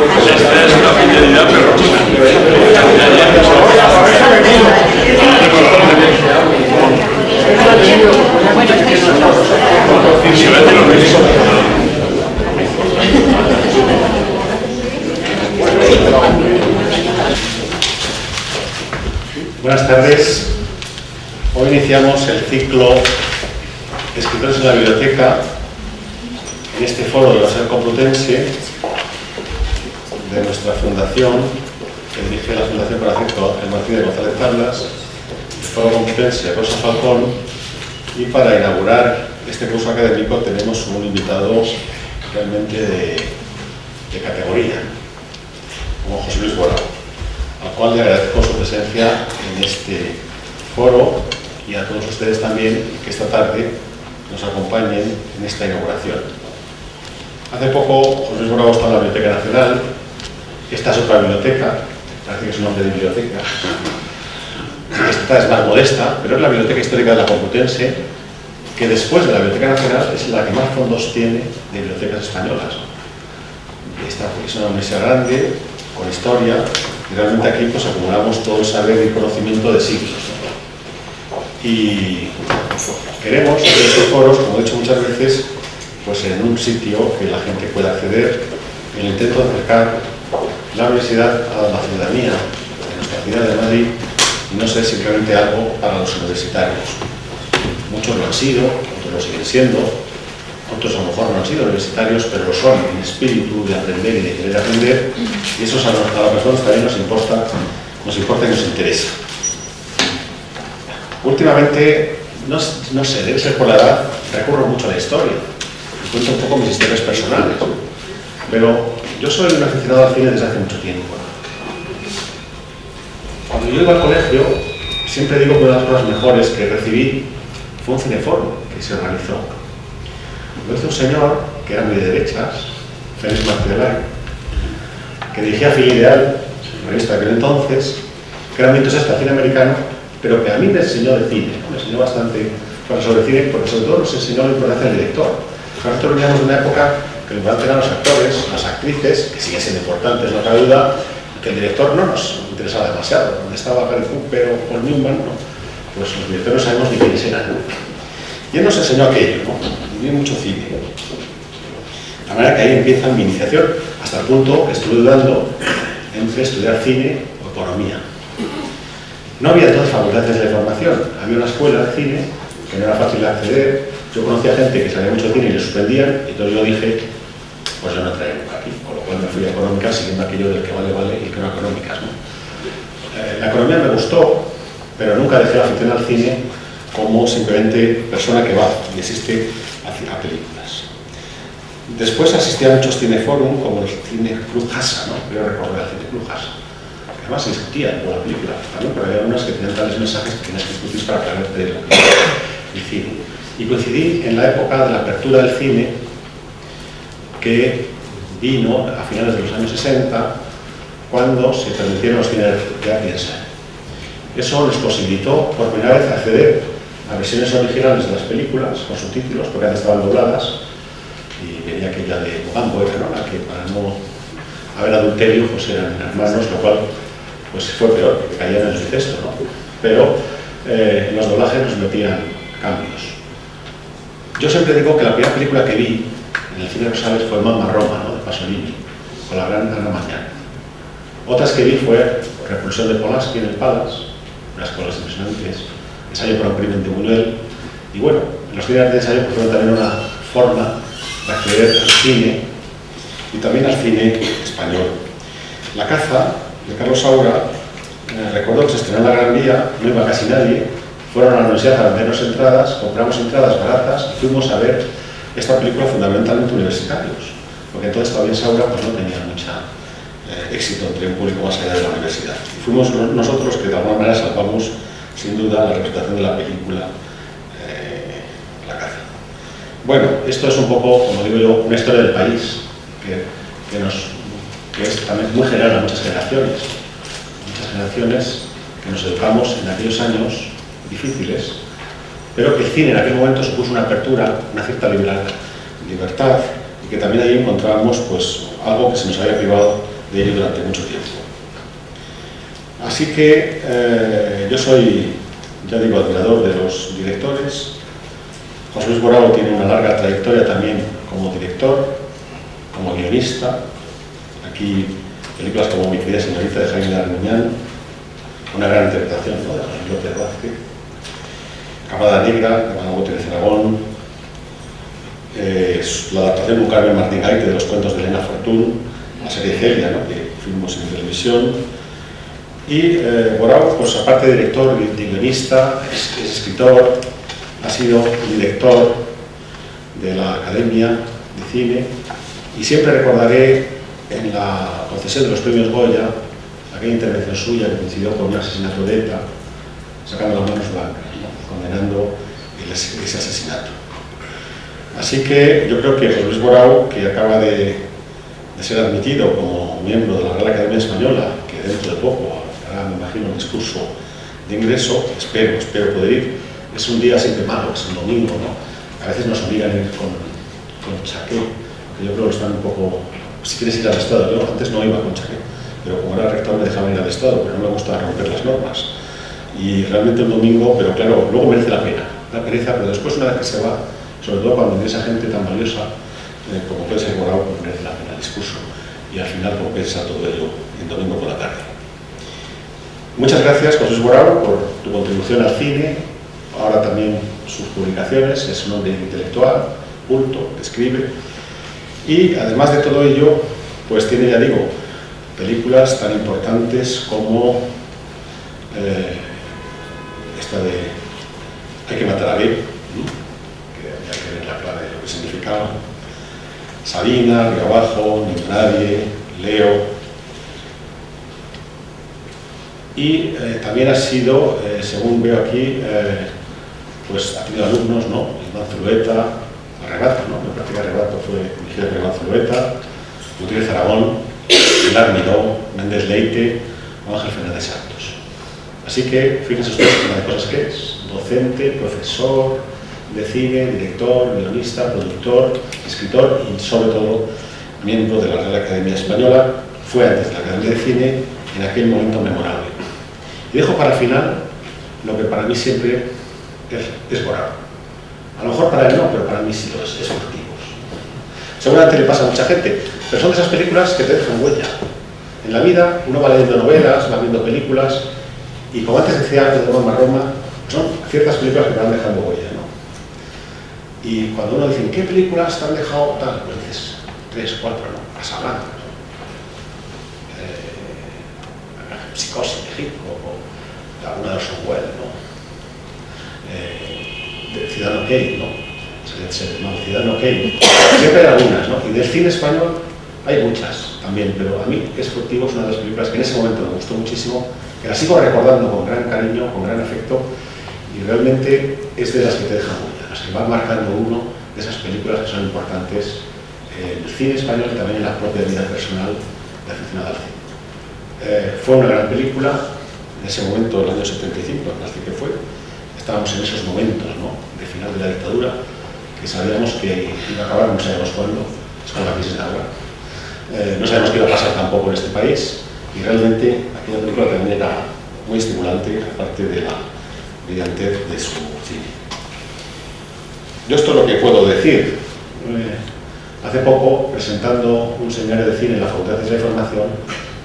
Esta es una fidelidad perrona. Buenas tardes. Hoy iniciamos el ciclo Escritores en la Biblioteca en este foro de la Universidad Complutense de nuestra fundación, que dirige la Fundación Francisco el Martín de González Tablas, el Foro Complutense Rosa Falcón, y para inaugurar este curso académico tenemos un invitado realmente de categoría, como José Luis Borao, al cual le agradezco su presencia en este foro y a todos ustedes también que esta tarde nos acompañen en esta inauguración. Hace poco José Luis Borao está en la Biblioteca Nacional. Esta es otra biblioteca, parece que es un nombre de biblioteca. Esta es más modesta, pero es la Biblioteca Histórica de la Complutense, que después de la Biblioteca Nacional es la que más fondos tiene de bibliotecas españolas. Esta es una universidad grande, con historia, y realmente aquí pues acumulamos todo el saber y conocimiento de siglos. Y queremos hacer estos foros, como he dicho muchas veces, pues en un sitio que la gente pueda acceder, en el intento de acercar la universidad a la ciudadanía de nuestra ciudad de Madrid y no ser simplemente algo para los universitarios. Muchos lo han sido, otros lo siguen siendo, otros a lo mejor no han sido universitarios, pero lo son en espíritu de aprender y de querer aprender, y eso a las personas también nos importa y nos interesa. Últimamente, no sé, debe ser por la edad, recurro mucho a la historia y cuento un poco mis historias personales, pero yo soy un aficionado al cine desde hace mucho tiempo. Cuando yo iba al colegio, siempre digo que una de las cosas mejores que recibí fue un cineforum que se organizó. Lo hizo un señor que era muy de derechas, Félix Martí-Delay, que dirigía Fil Ideal, revista de aquel entonces, que era muy entusiasta del cine americano, pero que a mí me enseñó de cine, me enseñó bastante sobre cine, porque sobre todo nos enseñó la importancia del director. Nosotros veníamos de una época que lo importante eran los actores, las actrices, que siguen siendo importantes, no cabe duda, que el director no nos interesaba demasiado. Donde estaba Gary Cooper o Paul Newman, ¿no? Pues los directores no sabemos ni quiénes eran, ¿no? Y él nos enseñó aquello, ¿no? Y vi mucho cine. De manera que ahí empieza mi iniciación, hasta el punto que estuve dudando entre estudiar cine o economía. No había entonces facultades de formación, había una escuela de cine que no era fácil de acceder. Yo conocía gente que sabía mucho de cine y le suspendían, y entonces yo dije, pues yo no traigo aquí, con lo cual me fui a económicas siguiendo aquello del que vale, vale y que no económicas, ¿no? La economía me gustó, pero nunca dejé la afición al cine como simplemente persona que va y asiste a películas. Después asistí a muchos cineforum, como el Cine Club Hassa, ¿no? Creo recordar el Cine Club Hassa. Además se discutía con la película, también, pero había unas que tenían tales mensajes que tenías que discutir para aclararte el cine. Y coincidí en la época de la apertura del cine, que vino a finales de los años 60, cuando se permitieron los cines de arte y ensayo. Eso les posibilitó por primera vez acceder a versiones originales de las películas con subtítulos, porque antes estaban dobladas, y venía aquella de Bambo, ¿no? La que para no haber adulterio pues eran hermanos, lo cual pues fue peor, porque caían en el texto, ¿no? Pero en los doblajes nos metían cambios. Yo siempre digo que la primera película que vi en el cine Rosales fue Mamma Roma, ¿no? De Pasolini, con la gran Ana Mañana. Otras que vi fue Repulsión de Polanski en el Palace, unas cosas impresionantes, Ensayo para un crimen de Buñuel, y bueno, los cines de ensayo pues, fueron también una forma de acceder al cine y también al cine español. La caza de Carlos Saura, recuerdo que se estrenó en la Gran Vía, no iba casi nadie, fueron a la universidad a vendernos entradas, compramos entradas baratas y fuimos a ver esta película fundamentalmente universitarios, porque entonces todavía Saura pues, no tenía mucha éxito entre un público más allá de la universidad. Y fuimos nosotros los que de alguna manera salvamos sin duda la reputación de la película La caza. Bueno, esto es un poco, como digo yo, una historia del país que es también muy general a muchas generaciones que nos educamos en aquellos años difíciles, pero que el cine en aquel momento supuso una apertura, una cierta libertad, y que también ahí encontrábamos pues, algo que se nos había privado de ello durante mucho tiempo. Así que yo soy, ya digo, admirador de los directores. José Luis Borao tiene una larga trayectoria también como director, como guionista. Aquí películas como Mi querida señorita de Jaime Armiñán, una gran interpretación, ¿no?, de José López Vázquez. Camada Negra, de Manuel Gutiérrez Aragón, la adaptación de un Carmen Martín Gaite de los cuentos de Elena Fortún, la serie Celia, ¿no?, que fuimos en televisión. Y Borao, pues aparte de director, de guionista, es escritor, ha sido director de la Academia de Cine, y siempre recordaré en la concesión de los premios Goya aquella intervención suya que coincidió con un asesinato de ETA, sacando las manos blancas, ¿no?, condenando ese asesinato. Así que yo creo que José Luis Borao, que acaba de ser admitido como miembro de la Real Academia Española, que dentro de poco hará, me imagino, un discurso de ingreso, espero poder ir. Es un día siempre malo, es un domingo, ¿no? A veces nos obligan a ir con chaqué, que yo creo que están un poco... Si quieres ir al Estado, yo antes no iba con chaqué, pero como era rector me dejaban ir al Estado, pero no me gusta romper las normas. Y realmente un domingo, pero claro, luego merece la pena, la pereza, pero después una vez que se va, sobre todo cuando tienes a gente tan valiosa como puede ser Borao, pues merece la pena el discurso, y al final compensa todo ello en domingo por la tarde. Muchas gracias, José Luis Borao, por tu contribución al cine, ahora también sus publicaciones. Es un hombre intelectual, culto, escribe, y además de todo ello, pues tiene, ya digo, películas tan importantes como esta de Hay que matar a Beb, que había que ver la clave de lo que significaba, Sabina, Río Abajo, Ni Nadie, Leo. Y también ha sido, según veo aquí, pues ha tenido alumnos, ¿no? Iván Zulueta, Arrebato, ¿no? La práctica Arrebato fue dirigida por Iván Zulueta, Gutiérrez Aragón, Pilar Miró, Méndez Leite o Ángel Fernández Santos. Así que fíjense ustedes una de cosas que es: docente, profesor de cine, director, guionista, productor, escritor y sobre todo miembro de la Real Academia Española. Fue antes de la Academia de Cine, en aquel momento memorable. Y dejo para el final lo que para mí siempre es Borao. A lo mejor para él no, pero para mí sí lo es Furtivos. Seguramente le pasa a mucha gente, pero son de esas películas que te dejan huella. En la vida uno va leyendo novelas, va viendo películas, y como antes decía de Roma, son ciertas películas que te van dejando huella, ¿no? Y cuando uno dice, ¿qué películas te han dejado tal? Pues dices, 3, 4, ¿no? Casablanca, Psicosis de Hitchcock, o alguna de Orwell, ¿no? De Ciudadano Kane, ¿no? Ciudadano Kane. Siempre hay algunas, ¿no? Y del cine español hay muchas también, pero a mí Es Furtivo es una de las películas que en ese momento me gustó muchísimo, que la sigo recordando con gran cariño, con gran afecto, y realmente es de las que te dejan huella, las que van marcando uno de esas películas que son importantes en el cine español y también en la propia vida personal de aficionado al cine. Fue una gran película, en ese momento, el año 75, así que fue. Estábamos en esos momentos, ¿no?, de final de la dictadura, que sabíamos que iba a acabar, no sabíamos cuándo, es como la crisis de agua. No sabíamos qué iba a pasar tampoco en este país, y realmente aquella película también era muy estimulante, aparte de la brillantez de su cine. Yo esto es lo que puedo decir. Hace poco, presentando un seminario de cine en la Facultad de Ciencia de Información,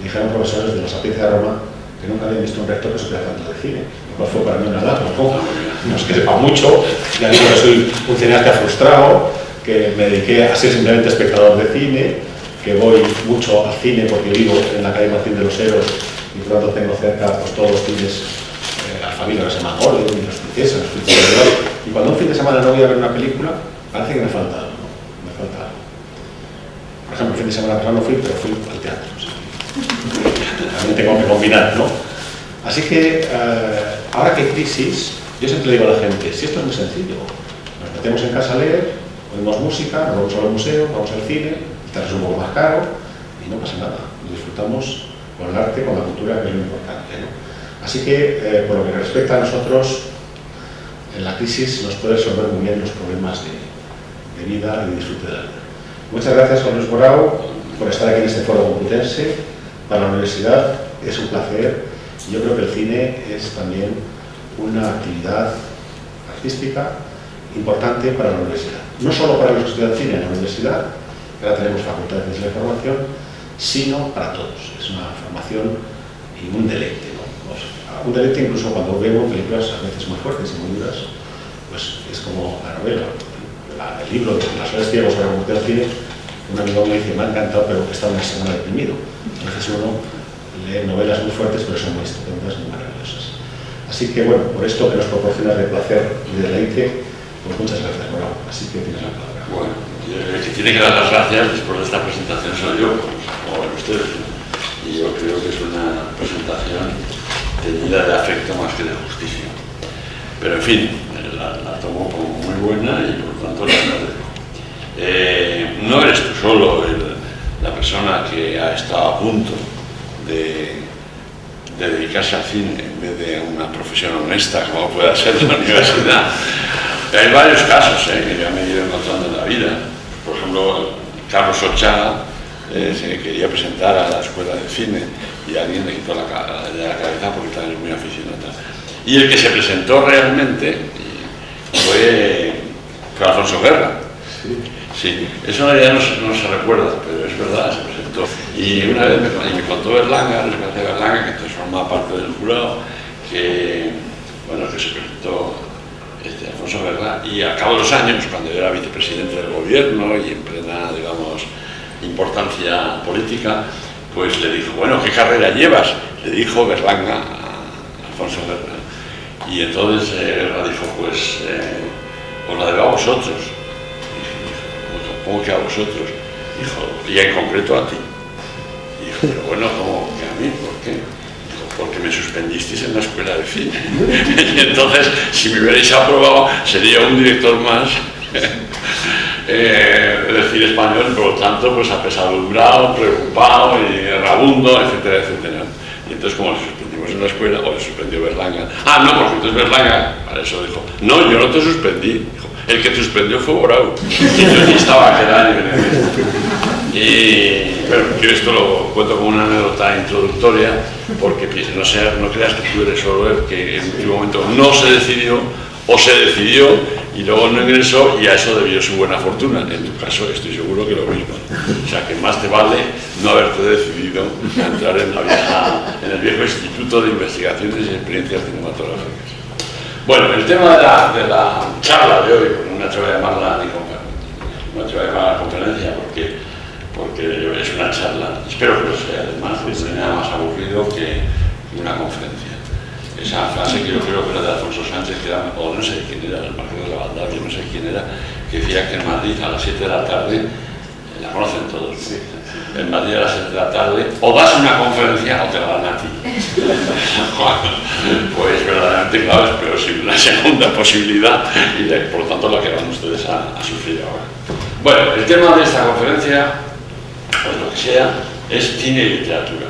dijeron profesores de la Sapienza de Roma que nunca habían visto un rector que supiera tanto de cine, lo cual fue para mí un halago, ¿no? No es que sepa mucho, ya digo que soy un cineasta frustrado, que me dediqué a ser simplemente espectador de cine, que voy mucho al cine porque vivo en la calle Martín de los Heros y por lo tanto tengo cerca pues, todos los cines, la familia que se llama Golem, y las princesas, los princesas, y cuando un fin de semana no voy a ver una película, parece que me falta algo, ¿no? Me falta algo. Por ejemplo, el fin de semana pasado no fui, pero fui al teatro. ¿Sí? También tengo que combinar, ¿no? Así que ahora que hay crisis, yo siempre le digo a la gente, si esto es muy sencillo, nos metemos en casa a leer, oímos música, nos vamos a los museos, vamos al cine, el teatro es un poco más caro y no pasa nada, lo disfrutamos con el arte, con la cultura, que es lo importante, ¿no? Así que, por lo que respecta a nosotros, en la crisis nos puede resolver muy bien los problemas de vida y de disfrute de la vida. Muchas gracias, José Luis Borao, por estar aquí en este foro complutense. Para la universidad es un placer. Yo creo que el cine es también una actividad artística importante para la universidad. No solo para los que estudian cine en la universidad, que ahora tenemos facultades de formación, sino para todos. Es una formación y un deleite, ¿no? Un deleite incluso cuando vemos películas a veces muy fuertes y muy duras, pues es como la novela, el libro de Las horas ciegos sobre la muerte del cine. Un amigo me dice, me ha encantado, pero he estado una semana deprimido. A veces uno lee novelas muy fuertes, pero son muy estupendas, muy maravillosas. Así que bueno, por esto que nos proporciona de placer y de deleite, pues muchas gracias, Morao. Así que tienes la palabra. Bueno, el que tiene que dar las gracias después de esta presentación soy yo, como ven ustedes. Y yo creo que es una presentación teñida de afecto más que de justicia. Pero en fin, la tomo como muy buena y por tanto la agradezco. No eres tú solo la persona que ha estado a punto de dedicarse al cine en vez de una profesión honesta como pueda ser la universidad. Hay varios casos que yo me he ido encontrando en la vida. Por ejemplo, Carlos Ochaga se quería presentar a la escuela de cine y alguien le quitó la cabeza porque también es muy aficionado. Y el que se presentó realmente fue Alfonso Guerra. Sí, eso ya no se recuerda, pero es verdad, se presentó. Y una vez me contó Berlanga, que entonces formaba parte del jurado, que, bueno, que se presentó Alfonso Guerra, y a cabo de los años, cuando yo era vicepresidente del gobierno y en plena, digamos, importancia política, pues le dijo, bueno, ¿qué carrera llevas? Le dijo Berlanga a Alfonso Guerra. Y entonces Guerra dijo, pues, os la debo a vosotros. ¿Cómo que a vosotros? Dijo, y en concreto a ti. Dijo, pero bueno, ¿cómo que a mí? ¿Por qué? Dijo, porque me suspendisteis en la escuela de cine. Y entonces, si me hubierais aprobado, sería un director más del cine español, por lo tanto, pues apesadumbrado, preocupado y rabundo, etcétera, etcétera. Y entonces, como le suspendimos en la escuela, o le suspendió Berlanga. Ah, no, porque entonces Berlanga, para eso dijo, no, yo no te suspendí. Dijo, el que te suspendió fue Borau. Y yo ni estaba aquel año en el... Y bueno, yo esto lo cuento como una anécdota introductoria, porque no creas que tú eres solo el que en un último momento no se decidió, o se decidió y luego no ingresó, y a eso debió su buena fortuna. En tu caso estoy seguro que lo mismo. O sea que más te vale no haberte decidido a entrar en el viejo Instituto de Investigaciones y Experiencias Cinematográficas. Bueno, el tema de la charla de hoy, no me atrevo a llamarla conferencia, porque es una charla, espero que lo sea, además, no es nada más aburrido que una conferencia. Esa frase que yo creo que era de Alfonso Sánchez, que era, o no sé quién era, el Marqués de la Baldad, yo no sé quién era, que decía que en Madrid a las 7 de la tarde, la conocen todos, ¿sí? En Madrid a las 7 de la tarde, o das una conferencia o te la dan a ti. Pues verdaderamente, claro, es pero sin la segunda posibilidad, y por lo tanto la que van ustedes a sufrir ahora. Bueno, el tema de esta conferencia, pues lo que sea, es cine y literatura.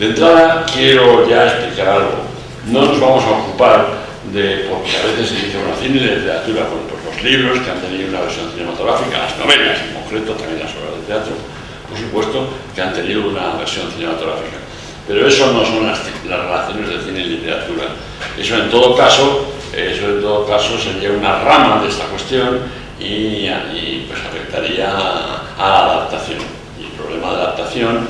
De entrada quiero ya explicar algo. No nos vamos a ocupar de, porque a veces se dice, bueno, cine y literatura, bueno, pues los libros que han tenido una versión cinematográfica, las novelas en concreto, también las obras de teatro, por supuesto, que han tenido una versión cinematográfica. Pero eso no son las relaciones de cine y literatura. Eso en todo caso sería una rama de esta cuestión y pues afectaría a la adaptación. Y el problema de adaptación,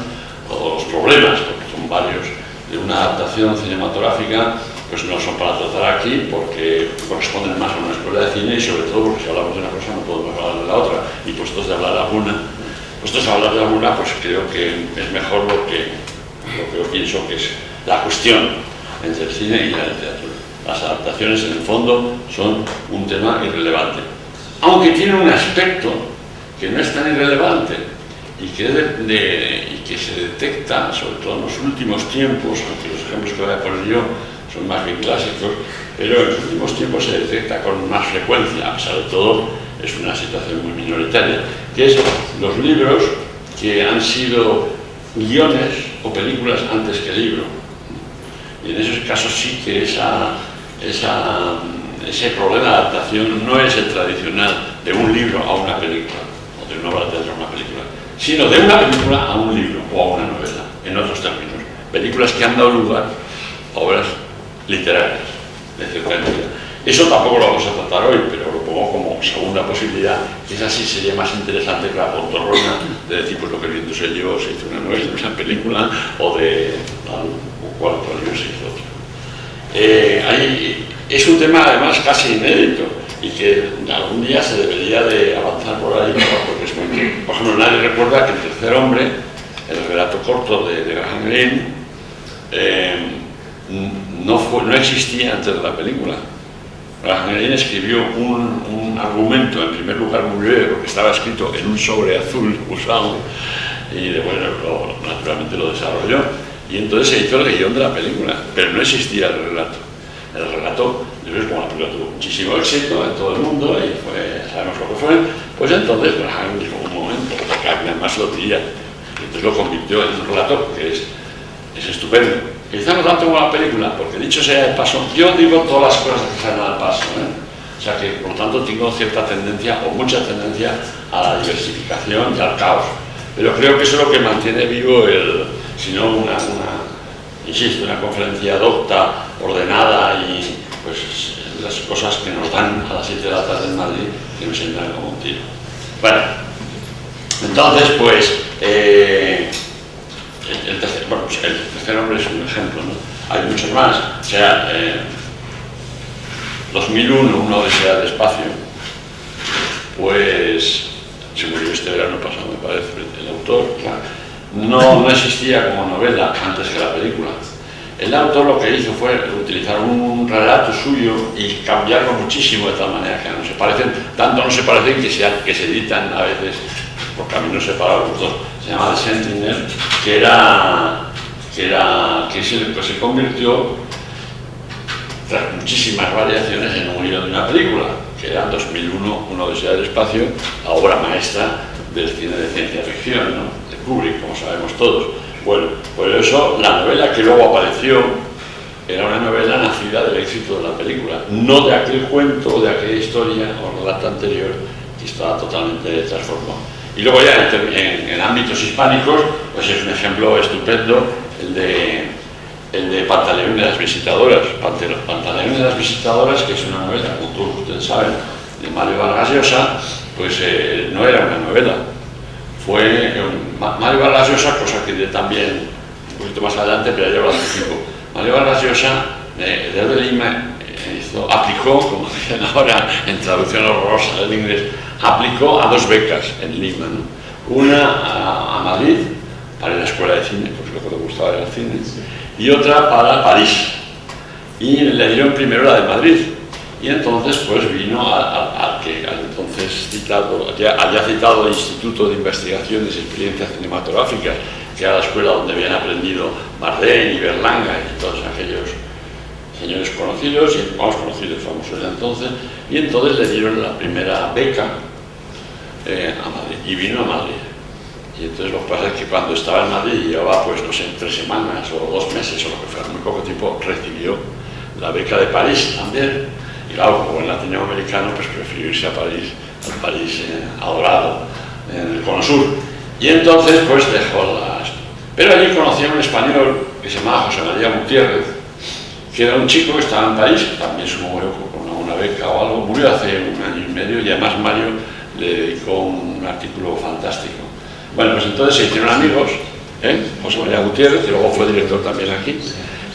o los problemas, porque son varios, de una adaptación cinematográfica, pues no son para tratar aquí porque corresponden más a una escuela de cine y sobre todo porque si hablamos de una cosa no podemos hablar de la otra, y puestos de hablar de alguna, pues creo que es mejor lo que yo pienso que es la cuestión entre el cine y la literatura. Las adaptaciones en el fondo son un tema irrelevante, aunque tiene un aspecto que no es tan irrelevante y que se detecta, sobre todo en los últimos tiempos, aunque los ejemplos que voy a poner yo son más bien clásicos, pero en los últimos tiempos se detecta con más frecuencia, a pesar de todo es una situación muy minoritaria, que es los libros que han sido guiones o películas antes que libro. Y en esos casos sí que ese problema de adaptación no es el tradicional de un libro a una película, o de una obra de teatro a una película, sino de una película a un libro o a una novela. en otros términos. Películas que han dado lugar a obras literarias de cierta entidad. Eso tampoco lo vamos a tratar hoy, pero lo pongo como segunda posibilidad. Esa sí sería más interesante que la tontorrona de decir, pues lo que el viento se llevó, se hizo una novela, una película, o de tal o cual se hizo otro. Es un tema además casi inédito y que algún día se debería de avanzar por ahí, porque es muy... Por ejemplo, nadie recuerda que El tercer hombre, el relato corto de Graham Greene, no existía antes de la película. Graham Greene escribió un argumento, en primer lugar muy breve, porque estaba escrito en un sobre azul usado, y bueno, naturalmente lo desarrolló, y entonces se hizo el guión de la película, pero no existía el relato. El relato, después, como la película tuvo muchísimo éxito en todo el mundo, y sabemos lo que fue, pues entonces Graham dijo un momento, porque además lo diría, y entonces lo convirtió en un relato que es estupendo. Quizá no tanto como la película, porque dicho sea de paso, yo digo todas las cosas que salen al paso, o sea que por lo tanto tengo cierta tendencia, o mucha tendencia, a la diversificación y al caos. Pero creo que eso es lo que mantiene vivo si no insisto, una conferencia docta, ordenada y pues las cosas que nos dan a las 7 de la tarde en Madrid, que nos entran como un tiro. Bueno, entonces pues el tercer hombre es un ejemplo, ¿no? Hay muchos más, o sea, 2001, una odisea del espacio, pues se murió este verano pasado, me parece, el autor, claro. No existía como novela antes que la película. El autor lo que hizo fue utilizar un relato suyo y cambiarlo muchísimo de tal manera que no se parecen, tanto no se parecen que se editan a veces por caminos separados los dos. Se llama The Sentinel, que se convirtió, tras muchísimas variaciones, en un guion de una película, que era 2001, Una odisea del espacio, la obra maestra del cine de ciencia ficción, ¿no? De Kubrick, como sabemos todos. Bueno, por eso la novela que luego apareció era una novela nacida del éxito de la película, no de aquel cuento, de aquella historia o relato anterior que estaba totalmente transformado. Y luego ya en ámbitos hispánicos, pues es un ejemplo estupendo el de Pantaleón y las visitadoras. Pantaleón y las visitadoras, que es una novela, como todos ustedes saben, de Mario Vargas Llosa, pues no era una novela. Fue Mario Vargas Llosa, cosa que diré también un poquito más adelante, pero ya lo anticipo. Mario Vargas Llosa, desde Lima, aplicó, como dicen ahora en traducción horrorosa del inglés, aplicó a 2 becas en Lima, ¿no? Una a Madrid, para la escuela de cine, porque lo que le gustaba era el cine, y otra para París. Y le dieron primero la de Madrid. Y entonces pues vino al entonces citado, había citado el Instituto de Investigaciones y Experiencias Cinematográficas, que era la escuela donde habían aprendido Bardem y Berlanga y todos aquellos señores conocidos, y más conocidos, famosos de entonces, y entonces le dieron la primera beca a Madrid, y vino a Madrid. Y entonces lo que pasa es que cuando estaba en Madrid, llevaba pues no sé, 3 semanas o 2 meses o lo que fuera, muy poco tiempo, recibió la beca de París también. Y claro, como buen latinoamericano, pues prefirió irse a París, al París adorado, en el Cono Sur. Y entonces, pues dejó Pero allí conocí a un español que se llamaba José María Gutiérrez, que era un chico que estaba en París, que también se murió con una beca o algo, murió hace 1 año y medio, y además Mario le dedicó un artículo fantástico. Bueno, pues entonces se hicieron amigos, José María Gutiérrez, que luego fue director también aquí,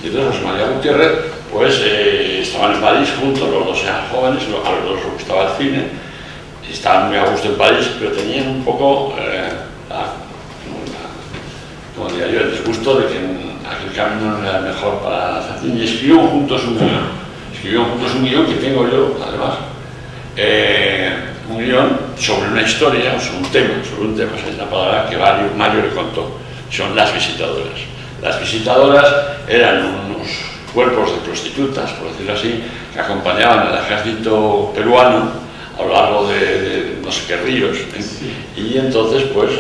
y entonces José María Gutiérrez, pues estaban en París juntos, los dos eran jóvenes, a los dos les gustaba el cine, estaban muy a gusto en París, pero tenían un poco, como diría yo, el disgusto de que aquel camino no era el mejor para la cine, y escribieron juntos un guión que tengo yo, además, un guión sobre una historia, sobre un tema, esa es la palabra que Mario le contó, son Las visitadoras. Las visitadoras eran unos cuerpos de prostitutas, por decirlo así, que acompañaban al ejército peruano a lo largo de no sé qué ríos, y entonces pues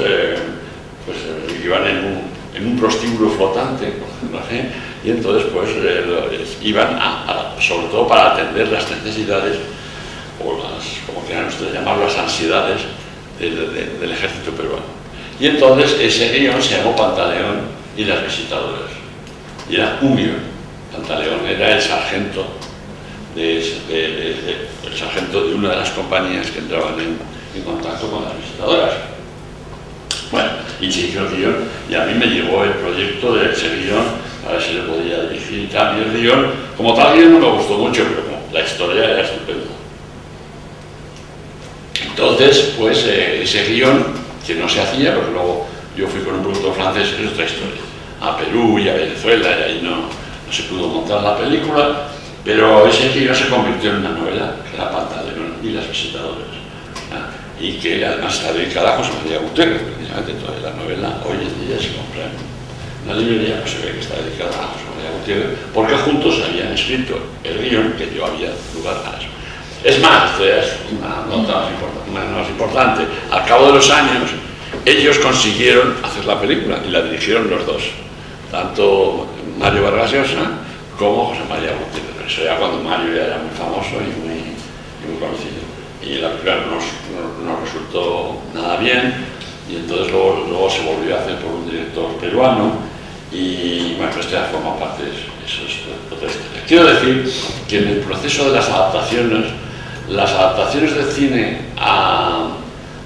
iban en un prostíbulo flotante, por decirlo así, y entonces pues iban sobre todo para atender las necesidades o como quieran ustedes llamarlo, las ansiedades del ejército peruano. Y entonces ese guión se llamó Pantaleón y Las visitadoras. Y era un guión. Pantaleón era el sargento el sargento de una de las compañías que entraban en contacto con Las visitadoras. Bueno, y se hizo el guión, y a mí me llegó el proyecto de ese guión, a ver si le podía dirigir y tal. Y el guión, como tal guión, no me gustó mucho, pero como la historia era estupenda. Entonces, pues ese guión, que no se hacía, porque luego yo fui con un productor francés, es otra historia, a Perú y a Venezuela, y ahí no se pudo montar la película, pero ese guión se convirtió en una novela, que era Pantaleón y Las visitadoras, y que además está dedicada a José María Gutiérrez. Precisamente toda la novela hoy en día se compra en una librería, pues se ve que está dedicada a José María Gutiérrez, porque juntos habían escrito el guión que dio había lugar a eso. Es más, esto es una nota más importante, al cabo de los años ellos consiguieron hacer la película y la dirigieron los dos, tanto Mario Vargas Llosa como José María Gutiérrez. Eso ya cuando Mario ya era muy famoso y muy conocido. Y la película no resultó nada bien, y entonces luego se volvió a hacer por un director peruano, y bueno, esto ya forma parte de eso, es otra historia. Quiero decir que en el proceso de las adaptaciones del cine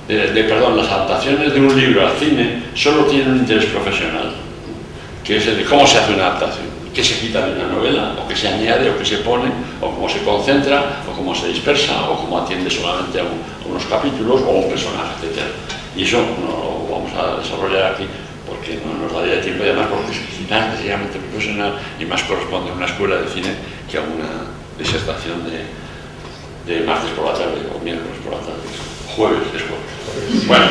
las adaptaciones de un libro al cine solo tienen un interés profesional, que es el de cómo se hace una adaptación, qué se quita de una novela, o qué se añade, o qué se pone, o cómo se concentra, o cómo se dispersa, o cómo atiende solamente a unos capítulos, o a un personaje, etc. Y eso no lo vamos a desarrollar aquí, porque no nos daría tiempo, y además porque es necesariamente profesional, y más corresponde a una escuela de cine que a una disertación de martes por la tarde, o miércoles por la tarde, jueves después. Bueno,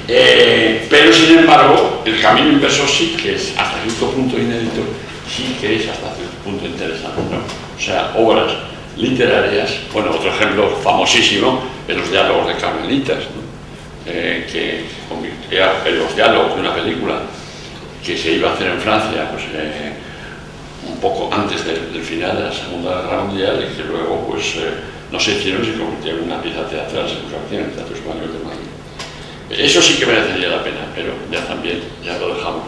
pero sin embargo, el camino inverso sí que es hasta cierto punto inédito, sí que es hasta cierto punto interesante, ¿no? O sea, obras literarias, bueno, otro ejemplo famosísimo es los diálogos de Carmelitas, ¿no? Que convirtía en los diálogos de una película que se iba a hacer en Francia, pues un poco antes del final de la Segunda Guerra Mundial, y que luego pues no se hicieron y se convirtieron en una pieza teatral, se puso aquí en el Teatro Español de Madrid. Eso sí que merecería la pena, pero ya también ya lo dejamos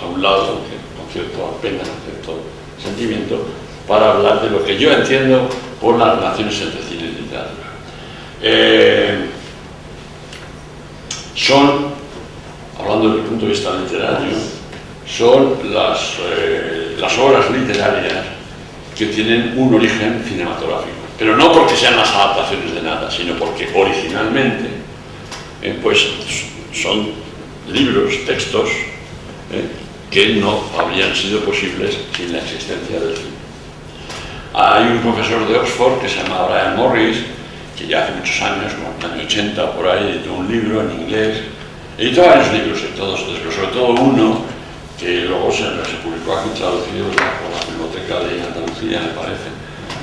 a un lado, con cierta pena, cierto sentimiento, para hablar de lo que yo entiendo por las relaciones entre cine y literatura. Son, hablando desde el punto de vista literario, son las obras literarias que tienen un origen cinematográfico, pero no porque sean las adaptaciones de nada, sino porque originalmente pues son libros, textos que no habrían sido posibles sin la existencia del cine. Hay un profesor de Oxford que se llama Brian Morris, que ya hace muchos años, como en el año 80 por ahí, editó un libro en inglés, editó varios libros, pero sobre todo uno que luego se publicó aquí traducido por la Biblioteca de Andalucía, me parece,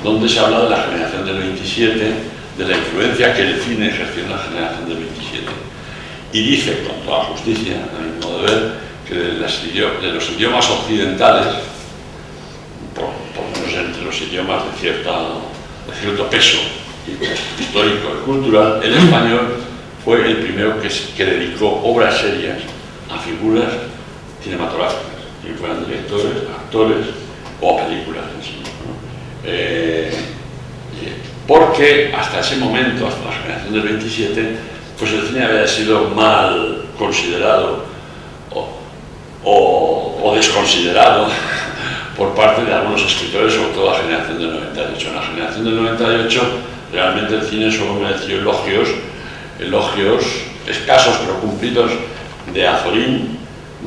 donde se habla de la generación del 27, de la influencia que el cine ejerció en la generación del 27. Y dice, con toda justicia, a mi modo de ver, que de los idiomas occidentales, por lo menos entre los idiomas de cierto peso histórico y cultural, el español fue el primero que dedicó obras serias a figuras cinematográficas, que fueran directores, actores o películas en sí, ¿no? Porque hasta ese momento, hasta la generación del 27, pues el cine había sido mal considerado o desconsiderado por parte de algunos escritores, sobre todo la generación del 98. En la generación del 98 realmente el cine solo mereció elogios escasos pero cumplidos de Azorín,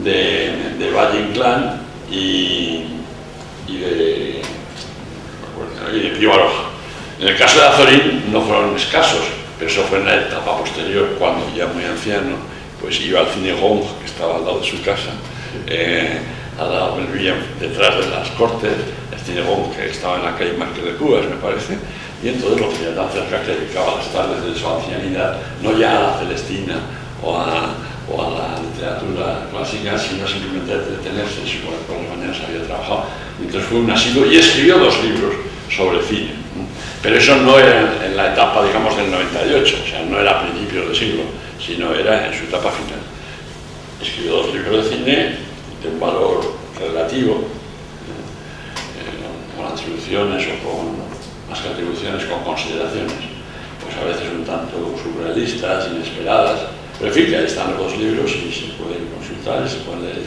de Valle Inclán y de Pío Baroja. En el caso de Azorín no fueron escasos, pero eso fue en la etapa posterior, cuando ya muy anciano, pues iba al cine Gong, que estaba al lado de su casa, al lado del vía, detrás de las Cortes, el cine Gong, que estaba en la calle Márquez de Cubas, me parece, y entonces lo tenía tan cerca que dedicaba las tardes de su ancianidad, no ya a la Celestina o a la literatura clásica, sino simplemente a detenerse, y por las mañanas había trabajado. Entonces fue un asiduo y escribió 2 libros sobre cine. Pero eso no era en la etapa, digamos, del 98, o sea, no era a principios de siglo, sino era en su etapa final. escribió 2 libros de cine de un valor relativo, con atribuciones o con más que atribuciones, con consideraciones, pues a veces un tanto surrealistas, inesperadas, pero en fin, que ahí están los 2 libros y se pueden consultar y se pueden leer.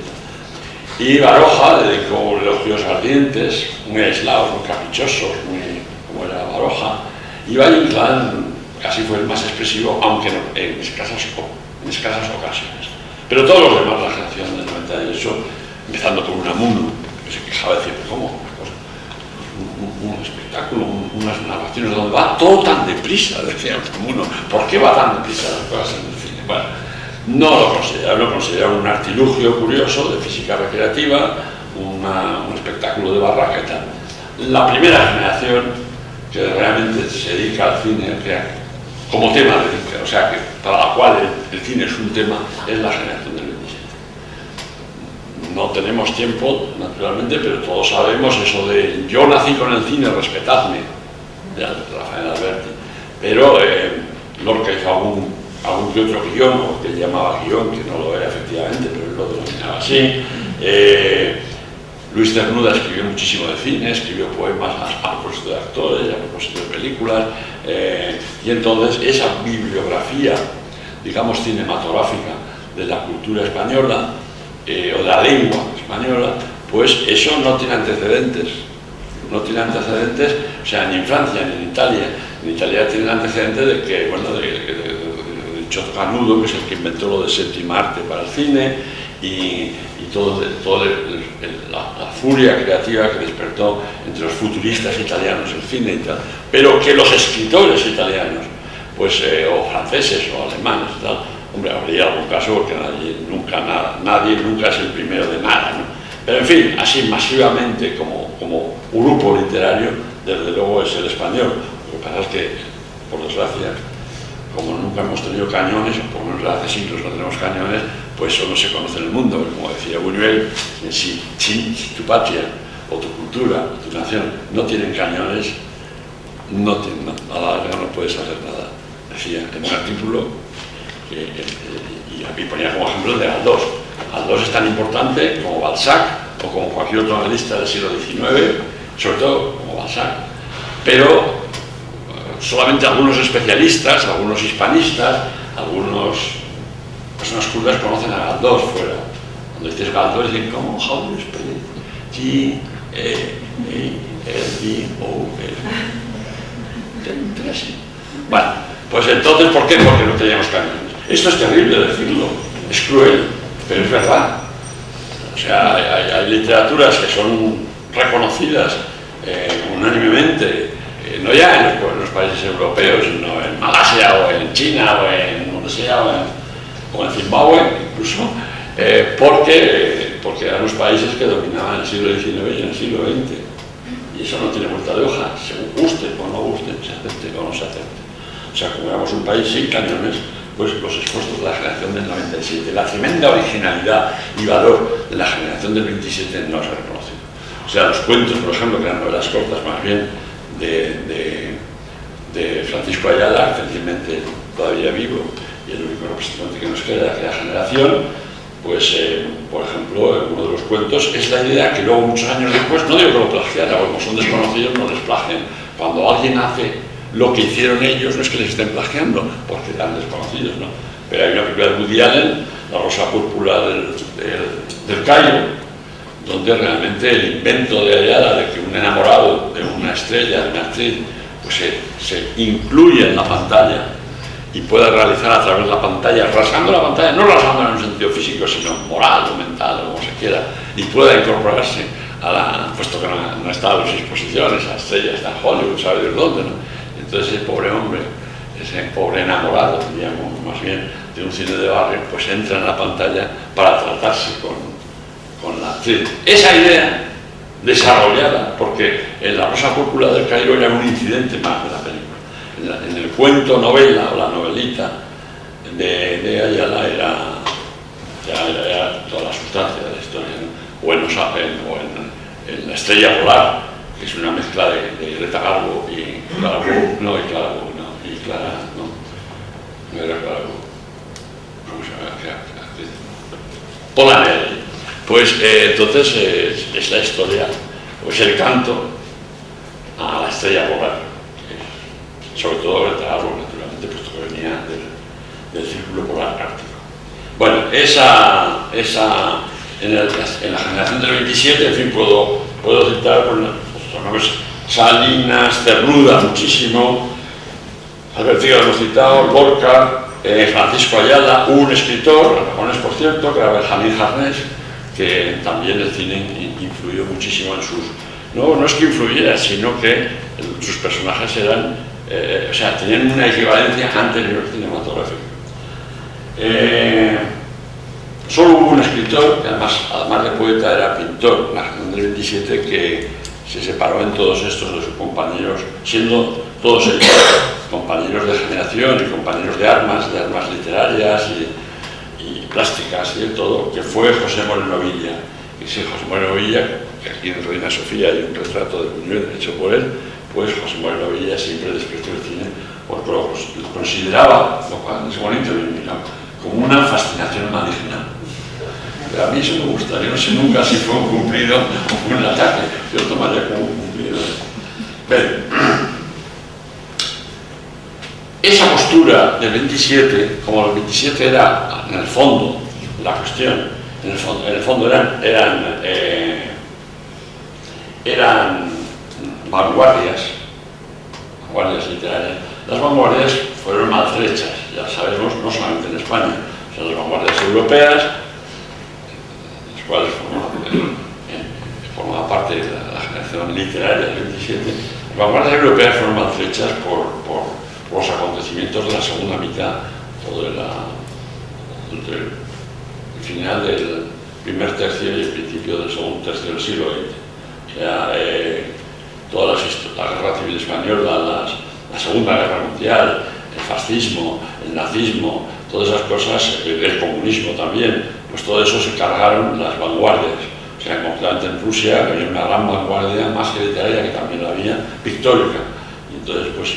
Y Baroja dedicó elogios ardientes, muy aislados, muy caprichosos, muy como era Baroja, y Valle Inclán casi fue el más expresivo, aunque no, en escasas ocasiones. Pero todos los demás, la generación del 98, empezando por Unamuno, que se quejaba de decir, ¿cómo? Un espectáculo, unas narraciones donde va todo tan deprisa, decía Unamuno. ¿Por qué va tan deprisa las cosas en el cine? Bueno, no lo considera un artilugio curioso de física recreativa, un espectáculo de barraca y tal. La primera generación que realmente se dedica al cine como tema, o sea, que para la cual el cine es un tema, es la generación del 27. No tenemos tiempo, naturalmente, pero todos sabemos eso de yo nací con el cine, respetadme, de Rafael Alberti, pero Lorca hizo algún que otro guión, o que él llamaba guión, que no lo era efectivamente, pero él lo denominaba así. Luis Cernuda escribió muchísimo de cine, escribió poemas a propósito de actores, a propósito de películas, y entonces esa bibliografía, digamos, cinematográfica de la cultura española, o de la lengua española, pues eso no tiene antecedentes. No tiene antecedentes, o sea, ni en Francia ni en Italia. En Italia tiene antecedentes de que, bueno, de Giotto Canudo, que es el que inventó lo de séptima arte para el cine, y toda la furia creativa que despertó entre los futuristas italianos el cine y tal. Pero que los escritores italianos, pues, o franceses o alemanes y tal, hombre, habría algún caso porque nadie nunca es el primero de nada, ¿no? Pero en fin, así masivamente como grupo literario, desde luego es el español. Lo que pasa es que, por desgracia, como nunca hemos tenido cañones, o por lo menos hace siglos no tenemos cañones, pues eso no se conoce en el mundo. Como decía Buñuel, si tu patria o tu cultura, o tu nación no tienen cañones, a la larga no puedes hacer nada. Decía en un artículo, y aquí ponía como ejemplo el de Galdós. Galdós es tan importante como Balzac o como cualquier otro analista del siglo XIX, sobre todo como Balzac. Pero solamente algunos especialistas, algunos hispanistas, algunas personas cultas conocen a Galdós fuera. Cuando dices Galdós, dicen, ¿cómo? How do you spell it? G-E-A-L-D-O-S. Bueno, pues entonces, ¿por qué? Porque no teníamos cañones. Esto es terrible decirlo, es cruel, pero es verdad. O sea, hay literaturas que son reconocidas unánimemente, no ya en los países europeos, sino en Malasia o en China o en donde sea, o en Zimbabue incluso, porque eran los países que dominaban el siglo XIX y en el siglo XX. Y eso no tiene vuelta de hoja, según guste o no guste, se acepte o no se acepte. O sea, como éramos un país sin cañones, pues los esfuerzos de la generación del 97, la tremenda originalidad y valor de la generación del 27 no se ha reconocido. O sea, los cuentos, por ejemplo, que eran novelas cortas más bien, de Francisco Ayala, recientemente todavía vivo, y el único representante que nos queda de aquella generación, pues, por ejemplo, uno de los cuentos es la idea que luego, muchos años después, no digo que lo plagiara, como son desconocidos, no les plagian. Cuando alguien hace lo que hicieron ellos, no es que les estén plagiando, porque eran desconocidos, ¿no? Pero hay una película de Woody Allen, La rosa púrpura del Cairo, donde realmente el invento de Ayala de que un enamorado de una estrella, de una actriz, pues se incluye en la pantalla y pueda realizar a través de la pantalla, rasgando la pantalla, no rasgándola en un sentido físico, sino moral o mental, o como se quiera, y pueda incorporarse a la, puesto que no está a sus exposiciones, la estrella está en Hollywood, sabe Dios dónde, ¿no? Entonces ese pobre hombre, ese pobre enamorado, diríamos, más bien, de un cine de barrio, pues entra en la pantalla para tratarse con la actriz. Esa idea desarrollada, porque en La rosa púrpura del Cairo era un incidente más de la película. En el cuento novela o la novelita de Ayala era toda la sustancia de la historia, ¿no? O en Los Apen, o en La estrella polar, que es una mezcla de Greta Garbo y Clara Bow, no era Clara Bow. ¿Cómo se llama? Polanelli. Pues entonces es la historia, pues el canto a la estrella polar, sobre todo el árbol, naturalmente, puesto que venía del círculo polar ártico. Bueno, en la generación del 27, en fin, puedo citar pues, los nombres Salinas, Cernuda, muchísimo, Alberti lo hemos citado, Lorca, Francisco Ayala, un escritor, japonés por cierto, que era Benjamín Harness, que también el cine influyó muchísimo en sus... No es que influyera, sino que sus personajes eran, o sea, tenían una equivalencia anterior cinematográfica. Solo hubo un escritor, que además de poeta era pintor, en la generación del 27, que se separó en todos estos de sus compañeros, siendo todos ellos compañeros de generación y compañeros de armas literarias y plásticas y de todo, que fue José Moreno Villa. Y sí, José Moreno Villa, que aquí en Reina Sofía hay un retrato de Buñuel hecho por él, pues José Moreno Villa siempre despreció el cine porque lo consideraba, lo cual en ese momento como una fascinación maligna. Pero a mí eso me gusta, yo no sé nunca si fue un cumplido o fue un ataque, yo lo tomaría como un cumplido. Pero, esa postura del 27, como el 27 era, en el fondo, la cuestión, en el fondo eran vanguardias literarias. Las vanguardias fueron maltrechas, ya sabemos, no solamente en España, o sea, las vanguardias europeas, las cuales formaba parte de la generación literaria del 27, las vanguardias europeas fueron maltrechas por los acontecimientos de la segunda mitad o del final del primer tercio y el principio del segundo tercio del siglo XX. O sea, toda la guerra civil española, la Segunda Guerra Mundial, el fascismo, el nazismo, todas esas cosas, el comunismo también, pues todo eso se cargaron las vanguardias. O sea, concretamente en Rusia había una gran vanguardia, más que literaria, que también la había, pictórica. Y entonces, pues,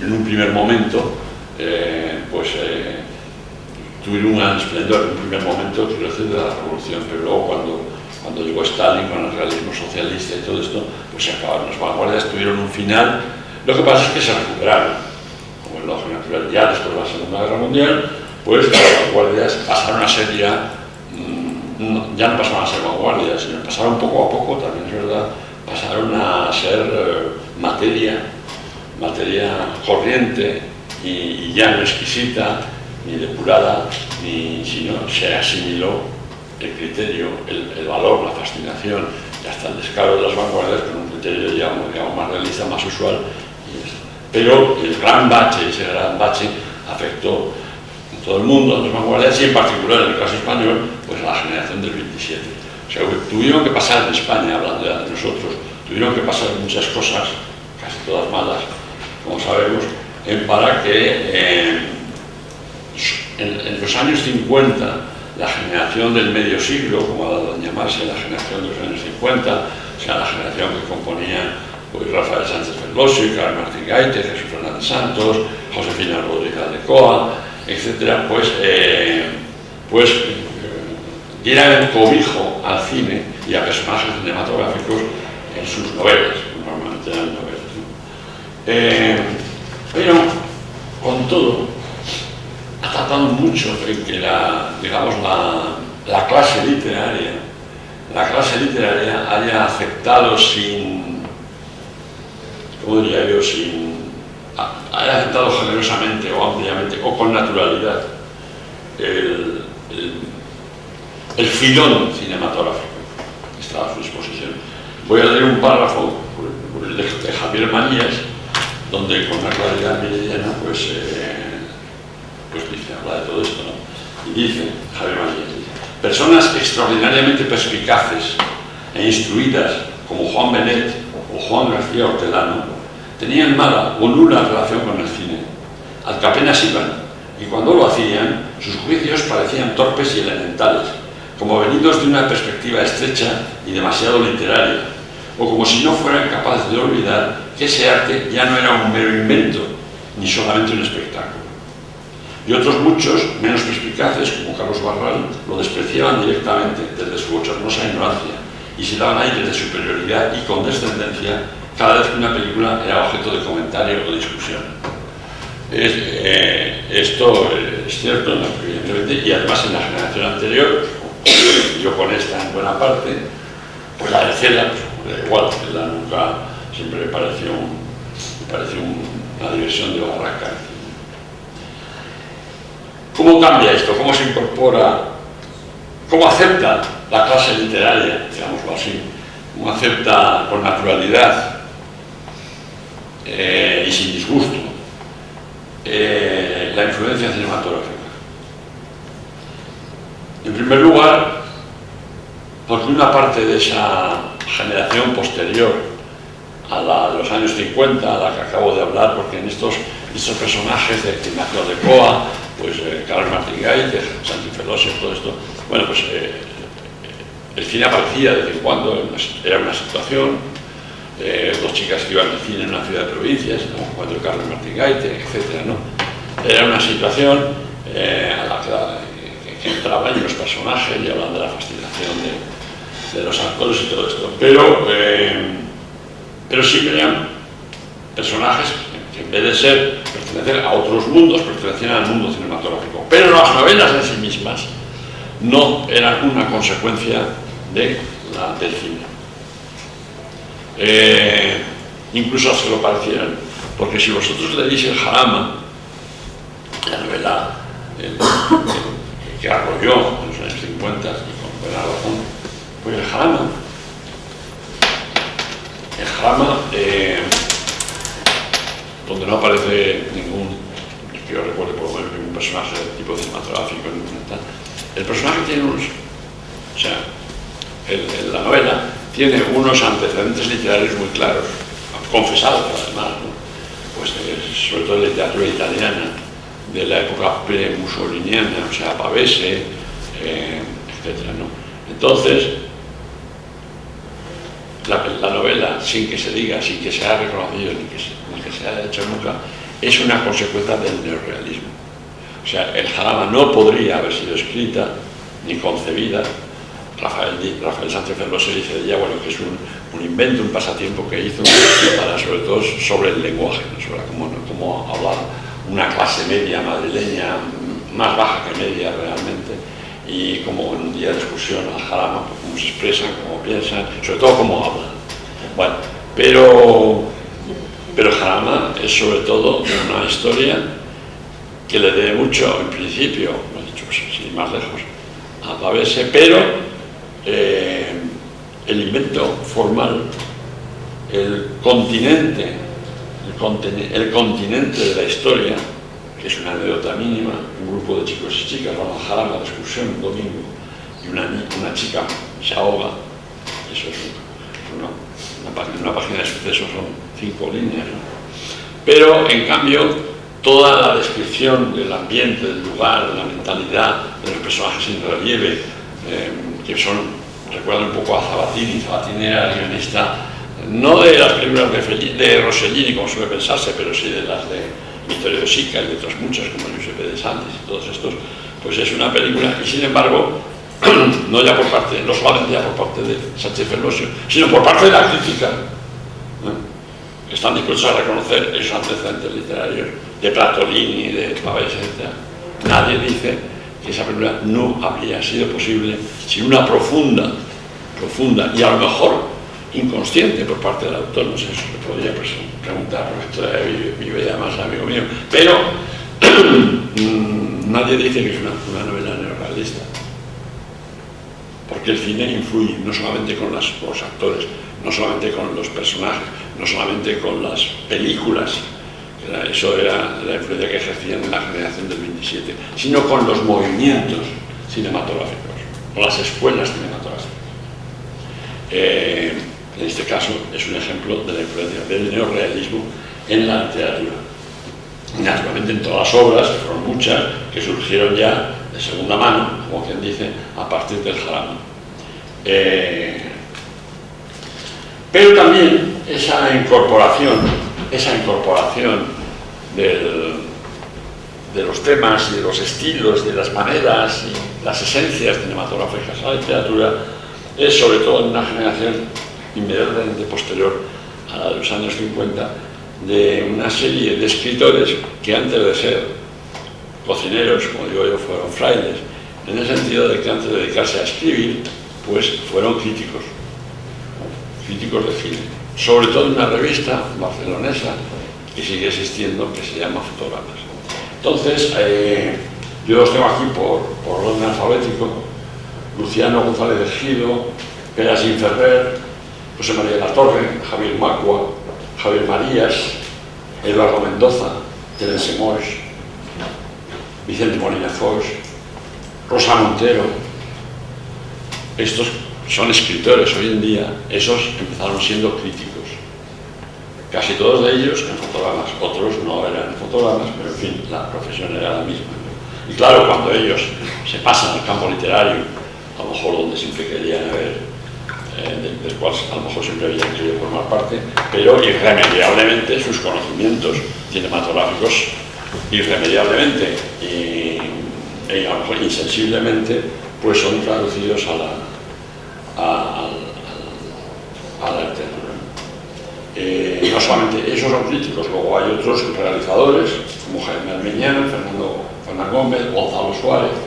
en un primer momento, tuvieron un gran esplendor, en un primer momento, quiero decir, de la revolución, pero luego cuando llegó Stalin con el realismo socialista y todo esto, pues se acabaron. Las vanguardias tuvieron un final. Lo que pasa es que se recuperaron, como es lógico natural. Ya después de la Segunda Guerra Mundial, pues las vanguardias pasaron a ser ya no pasaron a ser vanguardias, sino pasaron poco a poco, también es verdad, pasaron a ser materia corriente y ya no exquisita, ni depurada, sino se asimiló el criterio, el valor, la fascinación y hasta el descaro de las vanguardias con un criterio digamos, más realista, más usual. Pero ese gran bache afectó a todo el mundo, a las vanguardias y en particular en el caso español, pues a la generación del 27. O sea, tuvieron que pasar en España, hablando ya de nosotros, tuvieron que pasar muchas cosas, casi todas malas, como sabemos, para que en los años 50 la generación del medio siglo, como ha dado a llamarse la generación de los años 50, o sea, la generación que componía pues, Rafael Sánchez Ferlosio, Carlos Martín Gaite, Jesús Fernández Santos, Josefina Rodríguez Aldecoa, etc., pues dieran cobijo al cine y a personajes cinematográficos en sus novelas, normalmente eran novelas, ¿no? Pero, con todo, ha tratado mucho en que la clase literaria haya aceptado haya aceptado generosamente o ampliamente o con naturalidad el filón cinematográfico que estaba a su disposición. Voy a leer un párrafo de Javier Manías, donde con una claridad meridiana pues dice, habla de todo esto, ¿no? Y dice, Javier Manías, personas extraordinariamente perspicaces e instruidas como Juan Benet o Juan García Hortelano tenían mala o nula relación con el cine, al que apenas iban, y cuando lo hacían, sus juicios parecían torpes y elementales, como venidos de una perspectiva estrecha y demasiado literaria, o como si no fueran capaces de olvidar que ese arte ya no era un mero invento, ni solamente un espectáculo. y otros muchos, menos perspicaces, como Carlos Barral, lo despreciaban directamente desde su bochornosa ignorancia y se daban aires de superioridad y condescendencia cada vez que una película era objeto de comentario o discusión. Esto es cierto, evidentemente, y además en la generación anterior, yo con esta en buena parte, pues la de Cela, pues, igual, Cela nunca, siempre me pareció una diversión de barraca. ¿Cómo cambia esto? ¿Cómo se incorpora? ¿Cómo acepta la clase literaria, digámoslo así? ¿Cómo acepta con naturalidad y sin disgusto la influencia cinematográfica? En primer lugar, porque una parte de esa generación posterior a la de los años 50, a la que acabo de hablar, porque en estos personajes de Ignacio de Coa, pues Carlos Martín Gaite, Santi Felosio, todo esto, bueno, pues el cine aparecía de vez en cuando, era una situación, dos chicas que iban al cine en una ciudad de provincias, como cuando Carlos Martín Gaite, etc., ¿no? Era una situación a la que entraban los personajes y hablaban de la fascinación de los actores y todo esto, pero siempre eran personajes que en vez de pertenecer a otros mundos, pertenecían al mundo cinematográfico. Pero las novelas en sí mismas no eran una consecuencia del cine. Incluso se lo parecieran, porque si vosotros leéis el Jarama, la novela que arrolló en los años 50 y con buena razón, pues el Jarama, donde no aparece ningún, que yo recuerde por lo menos ningún personaje de tipo cinematográfico, el personaje tiene unos, o sea, la novela tiene unos antecedentes literarios muy claros, confesados además, ¿no? Pues sobre todo en la literatura italiana, de la época pre-mussoliniana, o sea, Pavese, etc., ¿no? Entonces, la novela, sin que se diga, sin que se haya reconocido, ni que se haya hecho nunca, es una consecuencia del neorrealismo. O sea, el Jarama no podría haber sido escrita ni concebida. Rafael Sánchez Ferlosio dice de ella, bueno, que es un invento, un pasatiempo que hizo para, sobre todo, sobre el lenguaje, ¿no? Sobre cómo hablar una clase media madrileña, más baja que media realmente, y como en un día de discusión al Jarama, pues, cómo se expresan, cómo piensan, sobre todo cómo hablan. Bueno, pero Jarama es sobre todo una historia que le debe mucho, en principio, lo he dicho, pues, sin más lejos, a Pavese, pero el invento formal, el continente de la historia, que es una anécdota mínima, un grupo de chicos y chicas van a Jarama de excursión un domingo y una chica se ahoga, eso es una página de sucesos, son 5 líneas, ¿no? Pero en cambio toda la descripción del ambiente, del lugar, de la mentalidad, de los personajes en relieve, que recuerdan un poco a Sabatini. Sabatini era el guionista, no de las películas de Rossellini, como suele pensarse, pero sí de las de Vittorio De Sica y de otras muchas, como Giuseppe De Santis y todos estos, pues es una película, y sin embargo, no solamente ya por parte de Sánchez Ferlosio, sino por parte de la crítica, que están dispuestos a reconocer esos antecedentes literarios de Platolini, de Pavese, etc. Nadie dice que esa película no habría sido posible sin una profunda y a lo mejor inconsciente por parte del autor, no sé, eso se podría preguntar, porque todavía vive además amigo mío, pero nadie dice que es una novela neorrealista, porque el cine influye no solamente con los actores, no solamente con los personajes, no solamente con las películas, eso era la influencia que ejercían en la generación del 27, sino con los movimientos cinematográficos, con las escuelas cinematográficas. En este caso es un ejemplo de la influencia del neorrealismo en la literatura. Y naturalmente en todas las obras, que fueron muchas, que surgieron ya de segunda mano, como quien dice, a partir del Jarama. Pero también esa incorporación de los temas y de los estilos, de las maneras y las esencias cinematográficas a la literatura es sobre todo en una generación inmediatamente posterior a la de los años 50 de una serie de escritores que antes de ser cocineros, como digo yo, fueron frailes, en el sentido de que antes de dedicarse a escribir, pues fueron críticos de cine, sobre todo en una revista barcelonesa que sigue existiendo, que se llama Fotogramas. Entonces, yo los tengo aquí por orden alfabético: Luciano González de Ejido, Pérez Ferrer, José María de la Torre, Javier Macua, Javier Marías, Eduardo Mendoza, Terence Moix, Vicente Molina Foix, Rosa Montero. Estos son escritores hoy en día, esos empezaron siendo críticos. Casi todos de ellos en fotogramas, otros no eran fotogramas, pero en fin, la profesión era la misma. Y claro, cuando ellos se pasan al campo literario, a lo mejor donde siempre querían haber, del cual a lo mejor siempre habían querido formar parte, pero irremediablemente sus conocimientos cinematográficos, irremediablemente y a lo mejor insensiblemente, pues son traducidos a la literatura. No solamente esos son críticos, luego hay otros realizadores, como Jaime Armeñano, Fernando Gómez, Gonzalo Suárez,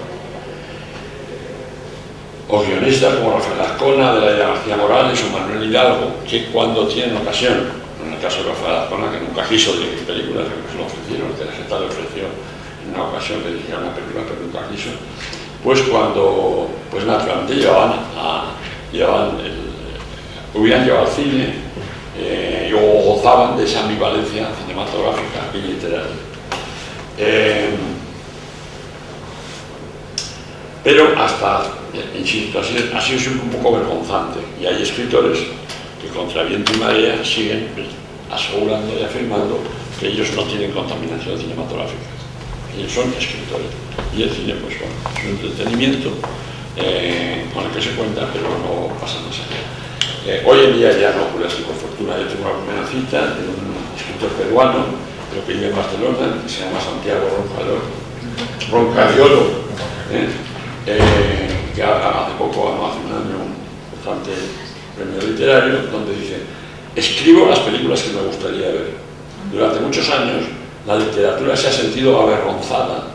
o guionistas como Rafael Azcona, Adelaida García Morales o Manuel Hidalgo, que cuando tienen ocasión, en el caso de Rafael Azcona, que nunca quiso dirigir películas, que se lo ofrecieron, que la gente le ofreció en una ocasión que dirigiera una película, pero nunca quiso, pues cuando, pues naturalmente hubieran llevado al cine, o gozaban de esa ambivalencia cinematográfica y literaria. Pero hasta, insisto, ha sido un poco vergonzante, y hay escritores que contra viento y marea siguen asegurando y afirmando que ellos no tienen contaminación cinematográfica. Ellos son escritores, y el cine, pues bueno, es un entretenimiento con el que se cuenta, pero no pasa más allá. Hoy en día ya no ocurre así, por fortuna. Yo tengo una primera cita de un escritor peruano, pero que vive en Barcelona, que se llama Santiago Roncariolo, que hace poco, hace un año, un importante premio literario, donde dice: escribo las películas que me gustaría ver. Durante muchos años la literatura se ha sentido avergonzada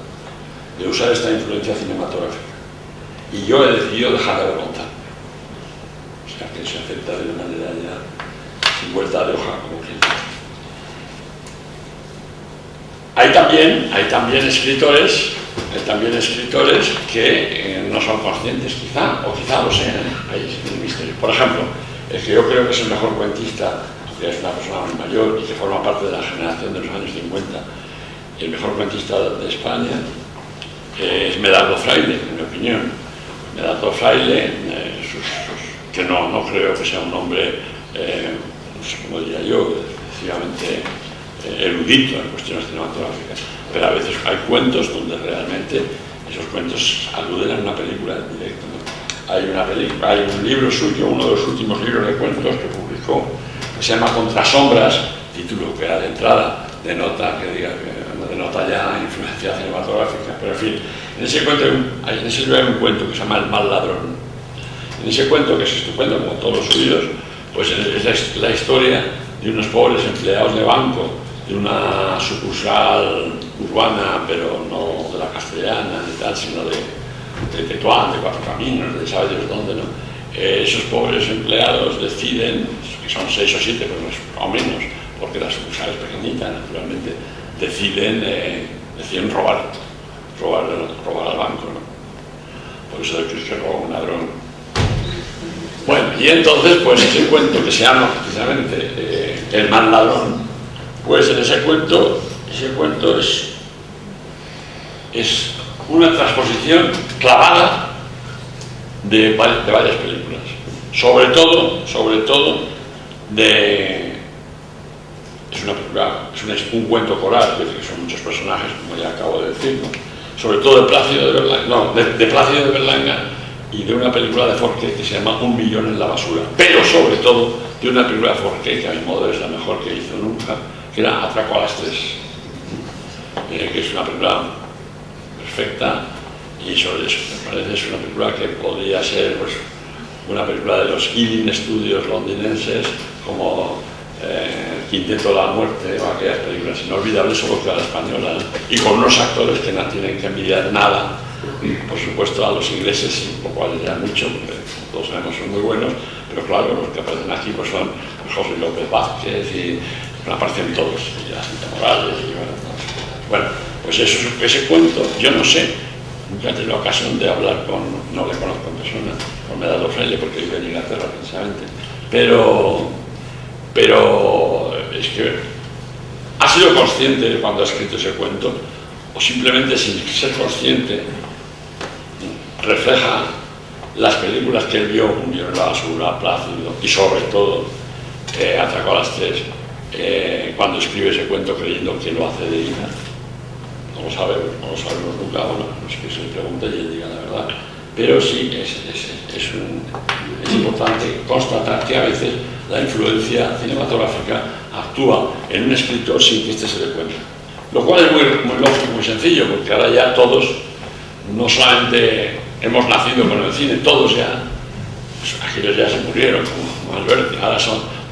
de usar esta influencia cinematográfica, y yo he decidido dejar de avergonzar. O sea, que se acepta de una manera ya sin vuelta de hoja, como quien dice. Hay también escritores que no son conscientes, quizá, o quizá lo sean. Hay un misterio. Por ejemplo, el que yo creo que es el mejor cuentista, que es una persona muy mayor y que forma parte de la generación de los años 50, el mejor cuentista de España, es Medardo Fraile, en mi opinión. Medardo Fraile, que no creo que sea un hombre, no sé cómo diría yo, excesivamente erudito en cuestiones cinematográficas, pero a veces hay cuentos donde realmente esos cuentos aluden a una película en directo, ¿no? Hay un libro suyo, uno de los últimos libros de cuentos que publicó, que se llama Contrasombras, título que de entrada denota ya influencia cinematográfica, pero en fin, en ese libro hay un cuento que se llama El mal ladrón. En ese cuento, que es estupendo como todos los suyos, pues es la historia de unos pobres empleados de banco de una sucursal urbana, pero no de la castellana ni tal, sino de Tetuán, de Cuatro Caminos, de sabe Dios dónde, ¿no? Esos pobres empleados deciden, que son 6 o 7 o menos, porque la sucursal es pequeñita, naturalmente, deciden robar al banco, ¿no? Por eso decís que roba un ladrón. Bueno, y entonces, pues ese cuento que se llama precisamente El mal ladrón, pues en ese cuento es una transposición clavada de varias películas, sobre todo es un cuento coral, que son muchos personajes, como ya acabo de decir, ¿no? Sobre todo de Plácido de Berlanga, y de una película de Forqué que se llama Un millón en la basura, pero sobre todo de una película de Forqué que a mi modo es la mejor que hizo nunca, que era Atraco a las 3, que es una película perfecta, y sobre eso me parece es una película que podría ser pues, una película de los Ealing Studios londinenses, como Quinteto de la Muerte o aquellas películas inolvidables, solo que a la española, y con unos actores que no tienen que envidiar nada, por supuesto, a los ingleses, lo cual ya mucho, porque todos sabemos son muy buenos, pero claro, los que aparecen aquí pues son José López Vázquez y aparecen todos, y la Cinta Morales, y bueno, pues eso, ese cuento, yo no sé, nunca he tenido ocasión de hablar con, no le conozco en persona, con Medado Freire, porque vive en Inglaterra precisamente, pero es que ha sido consciente cuando ha escrito ese cuento, o simplemente sin ser consciente refleja las películas que él vio, Un Dios en la basura, Plácido, y sobre todo Atraco a las 3, cuando escribe ese cuento creyendo que lo hace de ira. No lo sabemos nunca, bueno, no es que se le pregunte y él diga la verdad, pero sí es importante constatar que a veces la influencia cinematográfica actúa en un escritor sin que éste se dé cuenta. Lo cual es muy lógico y muy sencillo, porque ahora ya todos, no solamente hemos nacido con el cine, todos ya, pues aquellos ya se murieron, como Alberti, ahora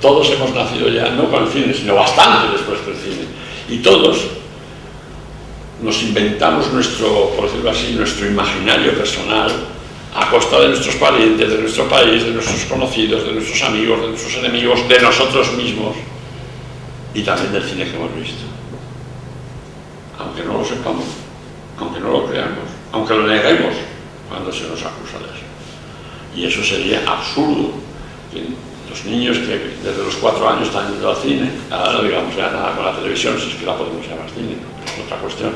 todos hemos nacido ya, no con el cine, sino bastante después del cine. Y todos nos inventamos nuestro, por decirlo así, nuestro imaginario personal, a costa de nuestros parientes, de nuestro país, de nuestros conocidos, de nuestros amigos, de nuestros enemigos, de nosotros mismos y también del cine que hemos visto. Aunque no lo sepamos, aunque no lo creamos, aunque lo neguemos cuando se nos acusa de eso. Y eso sería absurdo. Que los niños que desde los 4 años están yendo al cine, ahora no digamos ya nada con la televisión, si es que la podemos llamar cine, pero es otra cuestión.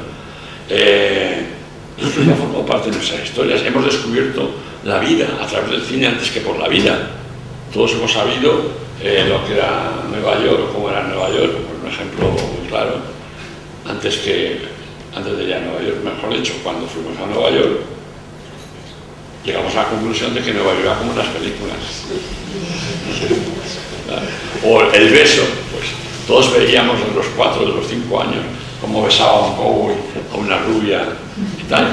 Eso ya formó parte de nuestras historias. Hemos descubierto la vida a través del cine antes que por la vida. Todos hemos sabido lo que era Nueva York, o cómo era Nueva York, por un ejemplo muy claro. Antes de ir a Nueva York, mejor dicho, cuando fuimos a Nueva York, llegamos a la conclusión de que Nueva York era como unas películas. O el beso, pues todos veíamos de los 4, de los 5 años, cómo besaba a un cowboy, a una rubia y tal.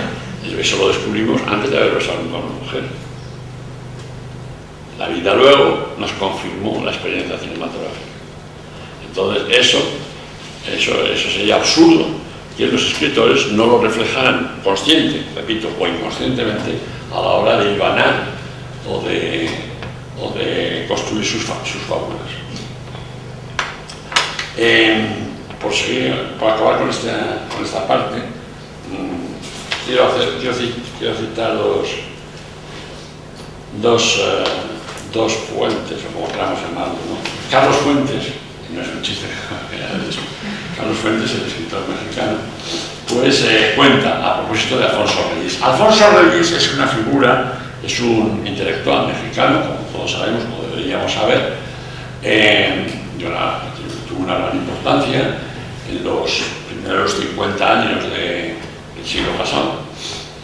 El beso lo descubrimos antes de haber besado a una mujer. La vida luego nos confirmó la experiencia cinematográfica. Entonces eso sería absurdo que los escritores no lo reflejaran consciente, repito, o inconscientemente a la hora de hilvanar o de construir sus fábulas. Por acabar con esta parte, quiero citar dos fuentes, o como queramos llamarlo, ¿no? Carlos Fuentes, no es un chiste, Carlos Fuentes, el escritor mexicano, pues cuenta a propósito de Alfonso Reyes. Alfonso Reyes es una figura, es un intelectual mexicano, como todos sabemos, como deberíamos saber, tuvo una gran importancia en los primeros 50 años del siglo pasado,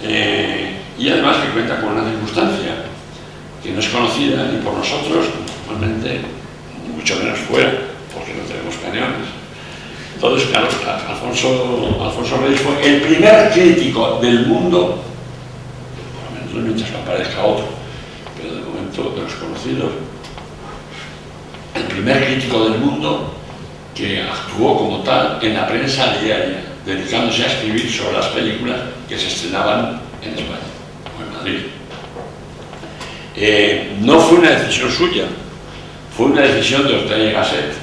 y además que cuenta con una circunstancia que no es conocida ni por nosotros, normalmente, ni mucho menos fuera, porque no tenemos cañones. Entonces, claro, Alfonso Reyes fue el primer crítico del mundo, por lo menos mientras que aparezca otro, pero de momento de los conocidos, el primer crítico del mundo que actuó como tal en la prensa diaria, dedicándose a escribir sobre las películas que se estrenaban en España o en Madrid. No fue una decisión suya, fue una decisión de Ortega y Gasset,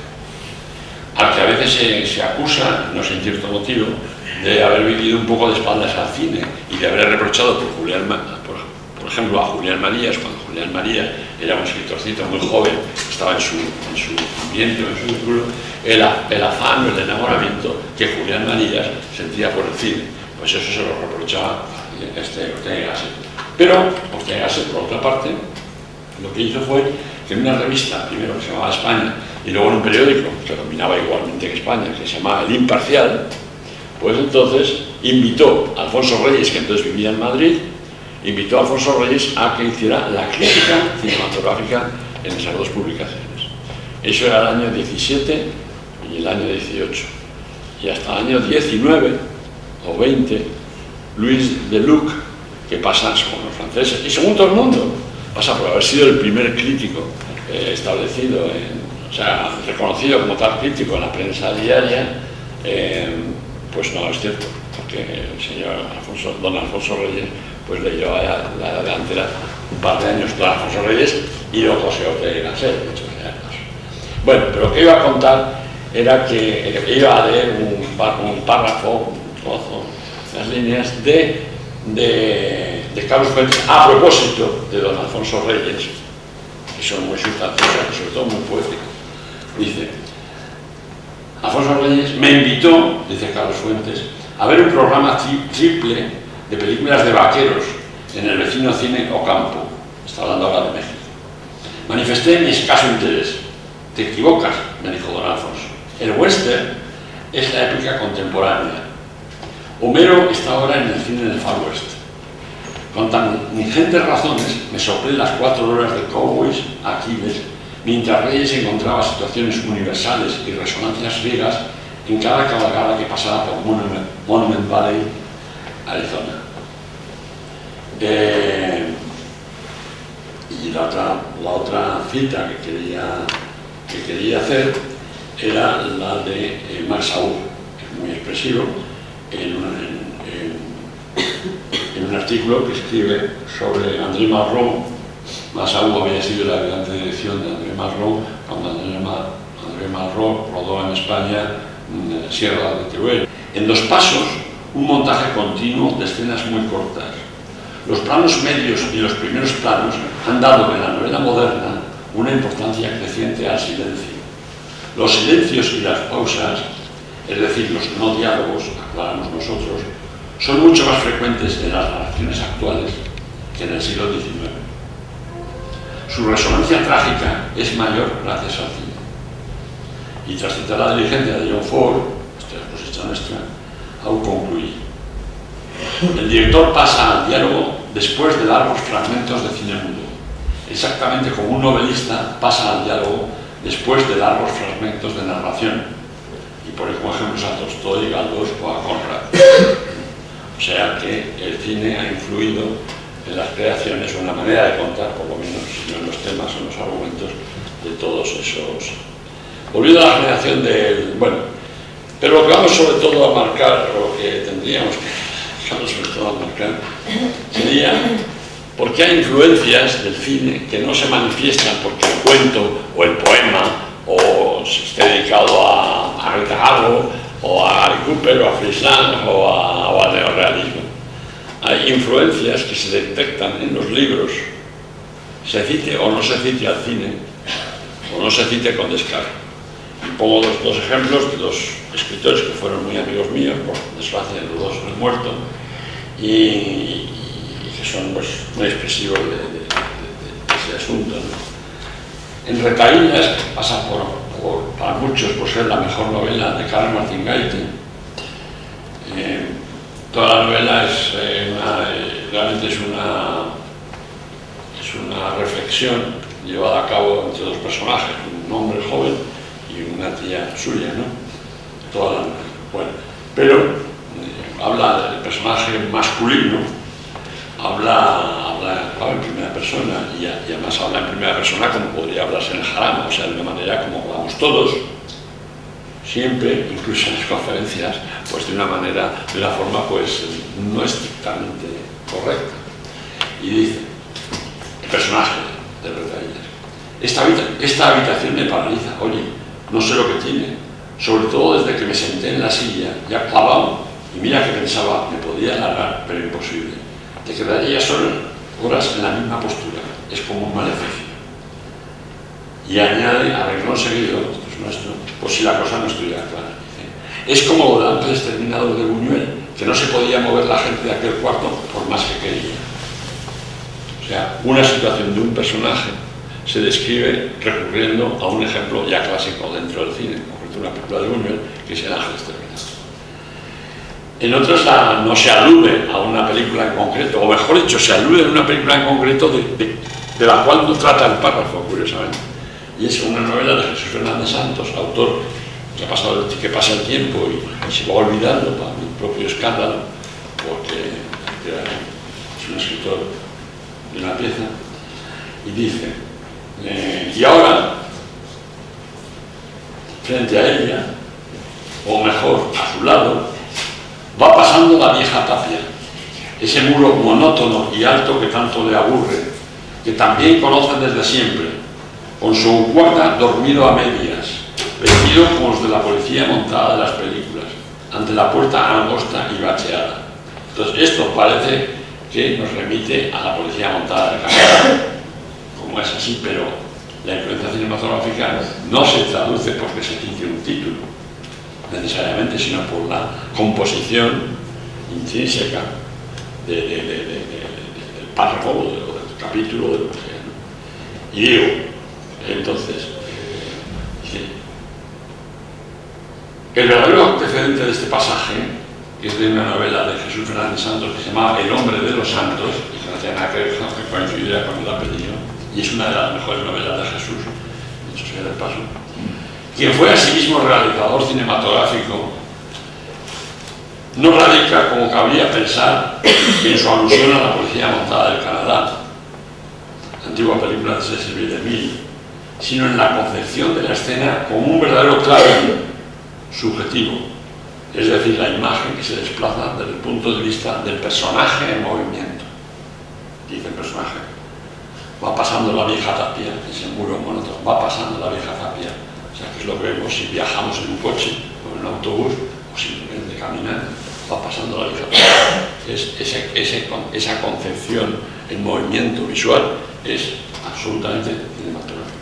al que a veces se acusa, no sin cierto motivo, de haber vivido un poco de espaldas al cine y de haber reprochado por ejemplo, a Julián Marías, cuando Julián Marías era un escritorcito muy joven, estaba en su ambiente, en su círculo, el afán o el enamoramiento que Julián Marías sentía por el cine. Pues eso se lo reprochaba Ortega y Gasset. Pero Ortega y Gasset, por otra parte, lo que hizo fue que en una revista, primero que se llamaba España, y luego en un periódico que dominaba igualmente en España, que se llamaba El Imparcial, pues entonces invitó a Alfonso Reyes, que entonces vivía en Madrid, invitó a Alfonso Reyes a que hiciera la crítica cinematográfica en esas dos publicaciones. Eso era el año 17 y el año 18. Y hasta el año 19 o 20, Louis Deluc, que pasa, según los franceses, y según todo el mundo, pasa por haber sido el primer crítico establecido, o sea, reconocido como tal crítico en la prensa diaria, pues no es cierto, porque el señor don Alfonso Reyes pues le llevaba la delantera un par de años don Alfonso Reyes y don José Ortega Gasset, de hecho, bueno, pero lo que iba a contar era que iba a leer un párrafo, un trozo, unas líneas de Carlos Fuentes a propósito de don Alfonso Reyes, que son muy sustanciosas, sobre todo muy poéticas. Dice: Alfonso Reyes me invitó, dice Carlos Fuentes, a ver un programa triple de películas de vaqueros en el vecino cine Ocampo. Está hablando ahora de México. Manifesté mi escaso interés. Te equivocas, me dijo don Alfonso. El western es la épica contemporánea. Homero está ahora en el cine del Far West. Con tan ingentes razones me soplé las 4 horas de Cowboys a Aquiles, mientras Reyes encontraba situaciones universales y resonancias griegas en cada cabalgada que pasaba por Monument Valley, Arizona. Y la otra cita que quería hacer era la de Marc Saúl, que es muy expresivo, en un artículo que escribe sobre André Malraux. Marc Saúl había sido la ayudante de dirección de André Malraux cuando André Malraux rodó en España Sierra de Teruel. En 2 pasos, un montaje continuo de escenas muy cortas. Los planos medios y los primeros planos han dado en la novela moderna una importancia creciente al silencio. Los silencios y las pausas, es decir, los no diálogos, aclaramos nosotros, son mucho más frecuentes en las narraciones actuales que en el siglo XIX. Su resonancia trágica es mayor gracias al cine. Y tras citar la diligencia de John Ford, esta es la cosecha nuestra, aún concluí. El director pasa al diálogo después de largos fragmentos de cine mudo, exactamente como un novelista pasa al diálogo después de largos fragmentos de narración, y pone como ejemplos a Tolstói, Galdós o a Conrad. O sea que el cine ha influido en las creaciones o en la manera de contar, por lo menos, no en los temas o en los argumentos de todos esos. Volviendo a la generación del... Bueno, pero lo que vamos sobre todo a marcar, o lo que tendríamos que sobre todo a marcar, sería por qué hay influencias del cine que no se manifiestan porque el cuento o el poema o se esté dedicado a Greta Garbo o a Gary Cooper o a Frisland o al neorrealismo. Hay influencias que se detectan en los libros, se cite o no se cite al cine, o no se cite con descaro. Y pongo dos ejemplos de 2 escritores que fueron muy amigos míos, por desgracia los 2 han muerto, y que son pues, muy expresivos de ese asunto, ¿no? En Retaílas, que pasa para muchos por ser la mejor novela de Karl Martin Gaite, toda la novela realmente es una reflexión llevada a cabo entre 2 personajes, un hombre joven y una tía suya, ¿no? Toda la novela. Bueno, pero habla del personaje masculino, habla en primera persona y además habla en primera persona como podría hablarse en el Jarama, o sea, de una manera como hablamos todos, siempre, incluso en las conferencias, pues de una forma pues no estrictamente correcta. Y dice, el personaje de Retaílas: esta habitación me paraliza, oye, no sé lo que tiene, sobre todo desde que me senté en la silla, ya clavado, y mira que pensaba, me podía alargar, pero imposible. Te quedarías horas en la misma postura, es como un maleficio. Y añade, a renglón seguido, esto es nuestro, pues si la cosa no estuviera clara. Dice, es como lo del ángel exterminador de Buñuel, que no se podía mover la gente de aquel cuarto por más que quería. O sea, una situación de un personaje se describe recurriendo a un ejemplo ya clásico dentro del cine, en concreto una película de Buñuel, que es el ángel exterminador. En otros no se alude a una película en concreto, o mejor dicho, se alude a una película en concreto de la cual no trata el párrafo, curiosamente. Y es una novela de Jesús Fernández Santos, autor que pasa el tiempo y se va olvidando para mi propio escándalo, porque es un escritor de una pieza, y dice, y ahora, frente a ella, o mejor, a su lado, va pasando la vieja tapia, ese muro monótono y alto que tanto le aburre, que también conocen desde siempre, con su guarda dormido a medias, vestido como los de la policía montada de las películas, ante la puerta angosta y bacheada. Entonces, esto parece que nos remite a la policía montada de Canadá, como es así, pero la influencia cinematográfica no se traduce porque se quite un título, necesariamente, sino por la composición intrínseca del párrafo o del capítulo, de lo que sea, ¿no? Y digo, entonces, el verdadero antecedente de este pasaje, que es de una novela de Jesús Fernández Santos que se llama El hombre de los santos, y que no tiene nada que ver con que coincidirá con el apellido, y es una de las mejores novelas de Jesús, dicho sea de paso, quien fue asimismo realizador cinematográfico, no radica, como cabría pensar, en su alusión a la policía montada del Canadá, antigua película de Cecil B. DeMille, sino en la concepción de la escena como un verdadero clave subjetivo, es decir, la imagen que se desplaza desde el punto de vista del personaje en movimiento. Dice el personaje, va pasando la vieja tapia, ese muro monótono, va pasando la vieja tapia. O sea, que es lo que vemos si viajamos en un coche o en un autobús o simplemente caminando, va pasando la vieja tapia. Esa concepción en movimiento visual es absolutamente cinematográfica.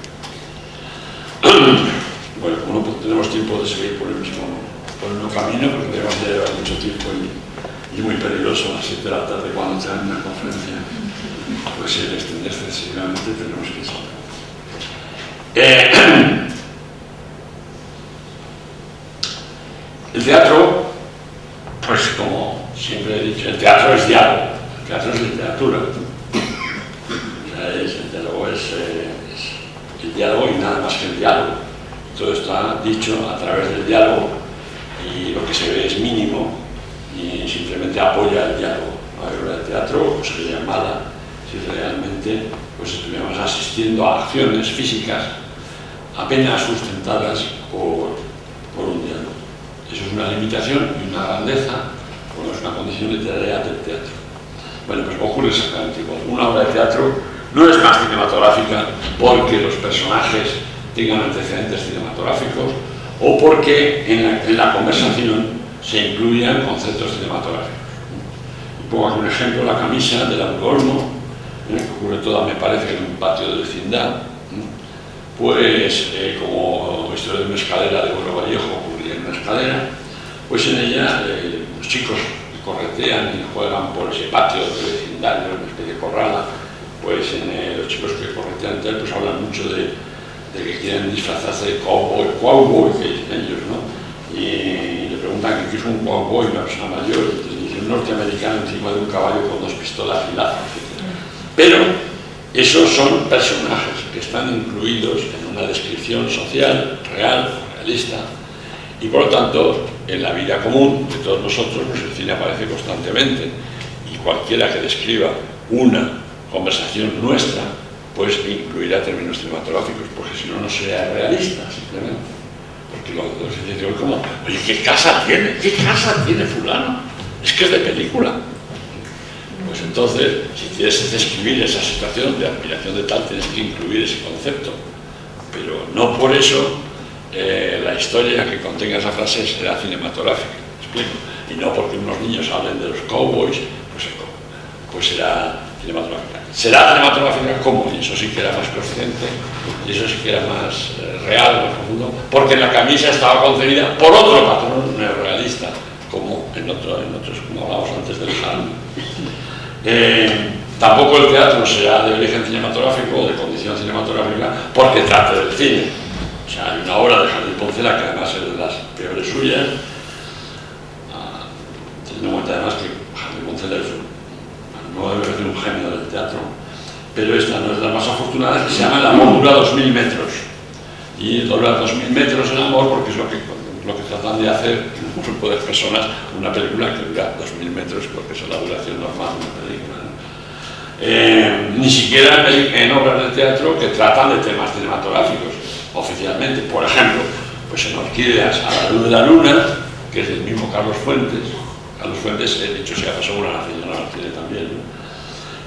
Bueno, no tenemos tiempo de seguir por el mismo camino, porque debemos de llevar mucho tiempo y es muy peligroso a las 7 de la tarde cuando están en una conferencia, pues si el extenderse excesivamente tenemos que saber. El teatro, pues como siempre he dicho, el teatro es diálogo, el teatro es literatura. O sea, el diálogo es el diálogo y nada más que el diálogo. Todo está dicho a través del diálogo y lo que se ve es mínimo y simplemente apoya el diálogo. La obra de teatro pues, sería mala si realmente pues, estuviéramos asistiendo a acciones físicas apenas sustentadas por un diálogo. Eso es una limitación y una grandeza, bueno, es una condición literaria del teatro. Bueno, pues ocurre exactamente igual. Una obra de teatro no es más cinematográfica porque los personajes tengan antecedentes cinematográficos o porque en la conversación se incluyan conceptos cinematográficos. Pongo aquí un ejemplo, la camisa de Lauro Olmo, que ocurre toda, me parece, en un patio de vecindad, pues como historia de una escalera de Oro Vallejo ocurría en una escalera, pues en ella los chicos que corretean y juegan por ese patio de vecindad, una especie de corrala, pues los chicos que corretean pues hablan mucho de que quieren disfrazarse de cowboy, que dicen ellos, ¿no? Y le preguntan qué es un cowboy, una persona mayor, y entonces dice un norteamericano encima de un caballo con 2 pistolas y lazo, etc. Pero esos son personajes que están incluidos en una descripción social, real, realista, y por lo tanto, en la vida común de todos nosotros, pues el cine aparece constantemente, y cualquiera que describa una conversación nuestra, pues incluirá términos cinematográficos, porque si no, no sería realista, simplemente. Porque luego se dice, oye, ¿qué casa tiene? ¿Qué casa tiene fulano? Es que es de película. Pues entonces, si quieres describir esa situación de admiración de tal, tienes que incluir ese concepto. Pero no por eso la historia que contenga esa frase será cinematográfica. ¿Me explico? Y no porque unos niños hablen de los cowboys, pues será cinematográfica. Será cinematográfica como, y eso sí que era más consciente, y eso sí que era más real, más profundo, porque la camisa estaba concebida por otro patrón neorrealista, como en otros, como hablamos antes del Hahn. Tampoco el teatro será de origen cinematográfico o de condición cinematográfica porque trate del cine. O sea, hay una obra de Jardín Poncela que además es de las peores suyas, teniendo en cuenta además que Jardín Poncela no debe ser un genio del teatro, pero esta no es de las más afortunadas, que se llama El amor dura 2000 metros. Y dura 2000 metros el amor porque es lo que lo que tratan de hacer un grupo de personas, una película que dura 2000 metros, porque esa es la duración normal de una película, ¿no? Ni siquiera en obras de teatro que tratan de temas cinematográficos oficialmente. Por ejemplo, pues en Orquídeas a la luz de la luna, que es del mismo Carlos Fuentes. Carlos Fuentes, de hecho, se llama Segura Nacional, tiene también, ¿no?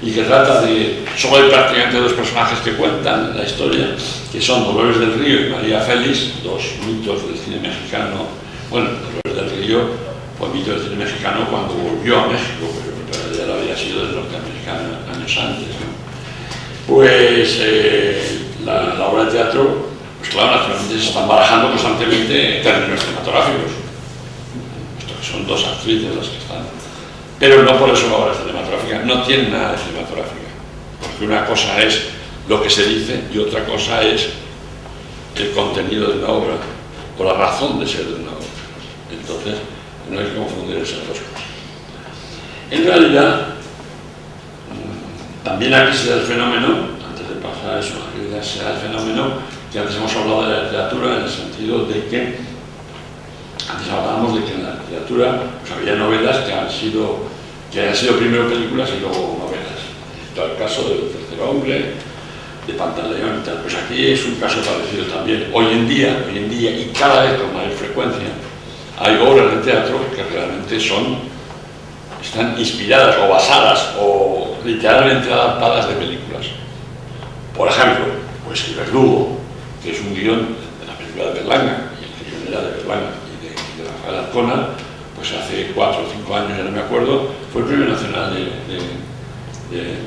Y que trata de... Solo hay prácticamente dos personajes que cuentan la historia, que son Dolores del Río y María Félix, dos mitos del cine mexicano. Bueno, Dolores del Río fue mito del cine mexicano cuando volvió a México, pero ya lo había sido del norteamericano años antes, ¿no? Pues la obra de teatro, pues claro, naturalmente se están barajando constantemente términos cinematográficos. Esto que son dos actrices las que están. Pero no por eso la obra cinematográfica, no tiene nada de cinematográfica. Porque una cosa es lo que se dice y otra cosa es el contenido de una obra o la razón de ser de una obra. Entonces, no hay que confundir esas dos cosas. En realidad, también aquí se da el fenómeno, antes de pasar a eso, aquí se da el fenómeno que antes hemos hablado de la literatura en el sentido de que antes hablábamos de que en la literatura pues, había novelas que han sido primero películas y luego novelas. Está el caso del Tercer Hombre, de Pantaleón y tal. Pues aquí es un caso parecido también. Hoy en día y cada vez con mayor frecuencia, hay obras de teatro que realmente están inspiradas o basadas o literalmente adaptadas de películas. Por ejemplo, pues El Verdugo, que es un guión de la película de Berlanga, y el guión era de Berlanga y de Rafael Azcona, pues hace 4 o 5 años, ya no me acuerdo, fue el Premio Nacional de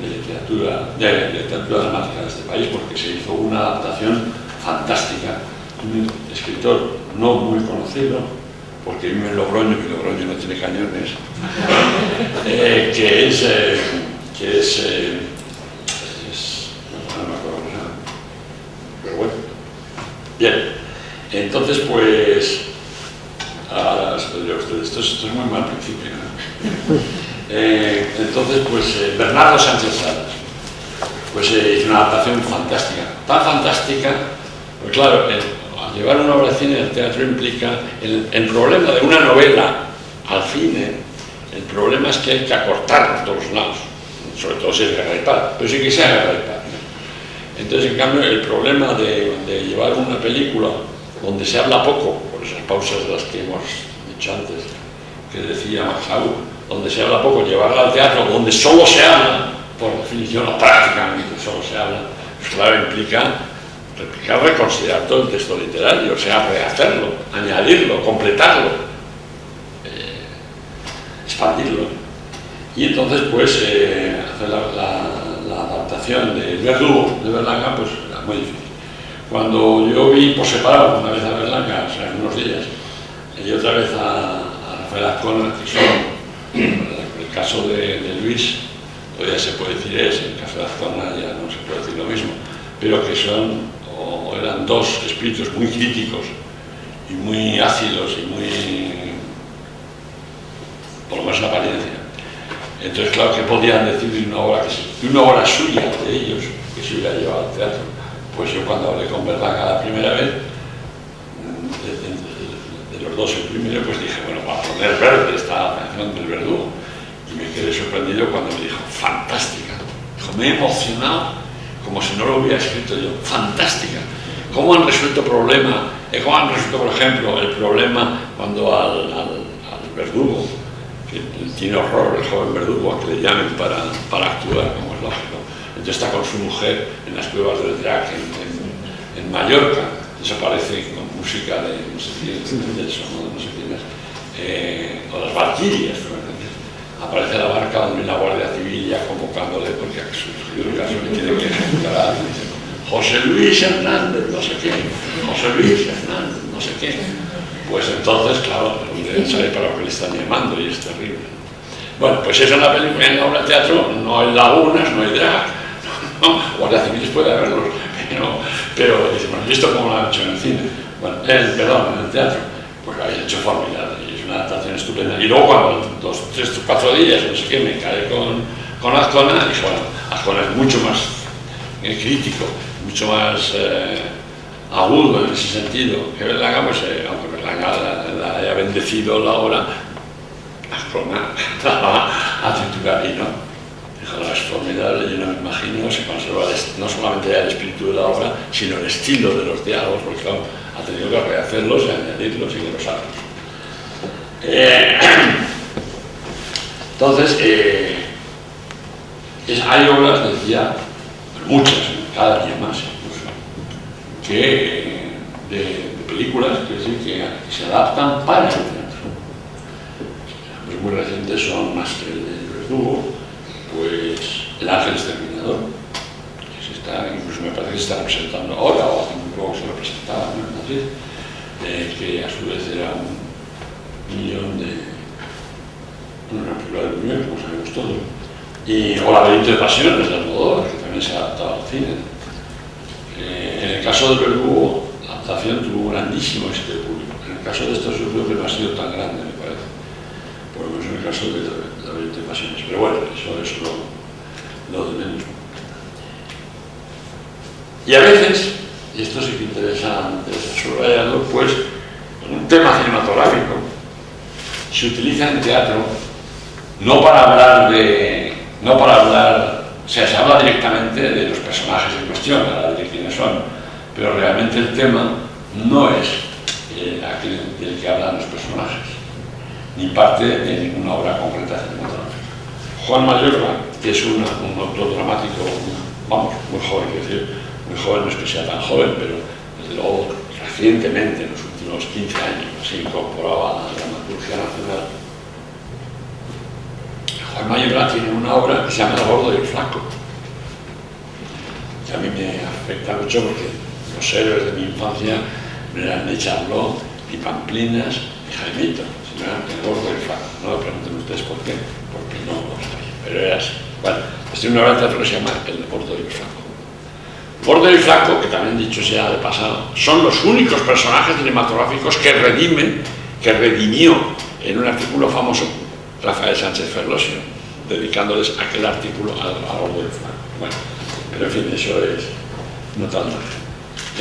literatura dramática de este país, porque se hizo una adaptación fantástica. Un escritor no muy conocido, porque vive en Logroño, que Logroño no tiene cañones, no me acuerdo nada. Pero bueno, bien, entonces pues, ahora se lo diré a ustedes, esto es muy mal principio, ¿no? Entonces pues Bernardo Sánchez Salas, pues hizo una adaptación fantástica, tan fantástica, pues claro, llevar una obra de cine al teatro implica el problema de una novela al cine. El problema es que hay que acortar por todos lados, sobre todo si es guerra y paz, pero sí que sea guerra y paz, ¿no? Entonces, en cambio, el problema de llevar una película donde se habla poco, por esas pausas de las que hemos dicho antes, que decía Max Aub, donde se habla poco, llevarla al teatro donde solo se habla, por definición o prácticamente solo se habla, pues claro, implica reconsiderar todo el texto literario, o sea, rehacerlo, añadirlo, completarlo, expandirlo. Y entonces, pues, hacer la adaptación de Verdugo, de Berlanga, pues era muy difícil. Cuando yo vi por separado, una vez a Berlanga, o sea, unos días, y otra vez a Rafael Azcona, que son, el caso de Luis, todavía se puede decir en el caso de Azcona ya no se puede decir lo mismo, pero que eran dos espíritus muy críticos y muy ácidos y muy, por lo menos en apariencia. Entonces, claro, que podían decir de una obra suya de ellos que se hubiera llevado al teatro. Pues yo cuando hablé con Berlanga la primera vez, de los dos el primero, pues dije, bueno, para poner verde esta canción del Verdugo. Y me quedé sorprendido cuando me dijo, fantástica. Dijo, me he emocionado como si no lo hubiera escrito yo. Fantástica. ¿Cómo han resuelto problema? ¿Cómo han resuelto, por ejemplo, el problema cuando al Verdugo, que tiene horror el joven Verdugo a que le llamen para actuar, como es lógico? Entonces está con su mujer en las cuevas del Drac en Mallorca, desaparece con música de no sé quién, no sé quién es, o las Valquirias, aparece la barca donde la Guardia Civil ya convocándole porque a su caso le tiene que ejecutar. José Luis Hernández, no sé qué, José Luis Hernández, no sé qué. Pues entonces, claro, sabe para lo que le están llamando y es terrible. Bueno, pues eso en la película, en la obra de teatro, no hay lagunas, no hay drag, no, Guardia Civiles puede haberlos, pero hemos visto cómo lo han hecho en el cine, bueno, en el teatro, pues lo habéis hecho formidable y es una adaptación estupenda. Y luego cuando 2, 3, 4 días, no sé qué, me cae con Azcona, dije, bueno, Azcona es mucho más crítico, mucho más agudo en ese sentido que Berlanga, pues aunque Berlanga la haya bendecido la obra, a clonar, a triturar, y no. Dijo, no, es formidable, yo no me imagino, se conserva no solamente el espíritu de la obra, sino el estilo de los diálogos, porque claro, ha tenido que rehacerlos y añadirlos y glosarlos. Entonces, hay obras, decía, muchas, cada día más incluso, de películas que se adaptan para el teatro. Los muy recientes son más que el de Verdugo, pues El Ángel Exterminador, que se está, incluso me parece que se está representando ahora, o hace muy poco se representaba, ¿no?, en Madrid, que a su vez era un millón de... una película de Buñuel, como sabemos todos, o Laberinto de Pasiones de Almodóvar, que también se ha adaptado al cine. En el caso de Verdugo, la adaptación tuvo un grandísimo éxito de público. En el caso de estos, yo creo que no ha sido tan grande, me parece, por lo menos en el caso de Laberinto de Pasiones. Pero bueno, eso es lo de menos. Y a veces, y esto sí que interesa subrayarlo, pues un tema cinematográfico se utiliza en teatro no para hablar, o sea, se habla directamente de los personajes en cuestión, de quiénes son, pero realmente el tema no es aquel del que hablan los personajes, ni parte de ninguna obra concreta cinematográfica. Juan Mayorga, que es un autor dramático, vamos, muy joven, quiero decir, muy joven, no es que sea tan joven, pero desde luego recientemente, en los últimos 15 años, se incorporaba a la dramaturgia nacional. Juan Mayorga tiene una obra que se llama El Gordo y el Flaco, que a mí me afecta mucho porque los héroes de mi infancia no eran ni Charlot, ni Pamplinas, ni Jaimito, sino eran El Gordo y el Flaco. No me pregunten ustedes por qué, porque no lo sabía, pero era así. Bueno, pues tiene una obra de teatro que se llama El Gordo y el Flaco. El Gordo y el Flaco, que también dicho sea de pasado, son los únicos personajes cinematográficos que redimió en un artículo famoso Rafael Sánchez Ferlosio, dedicándoles aquel artículo al Gordo y el Flaco. Bueno, pero en fin, eso es no tan mal.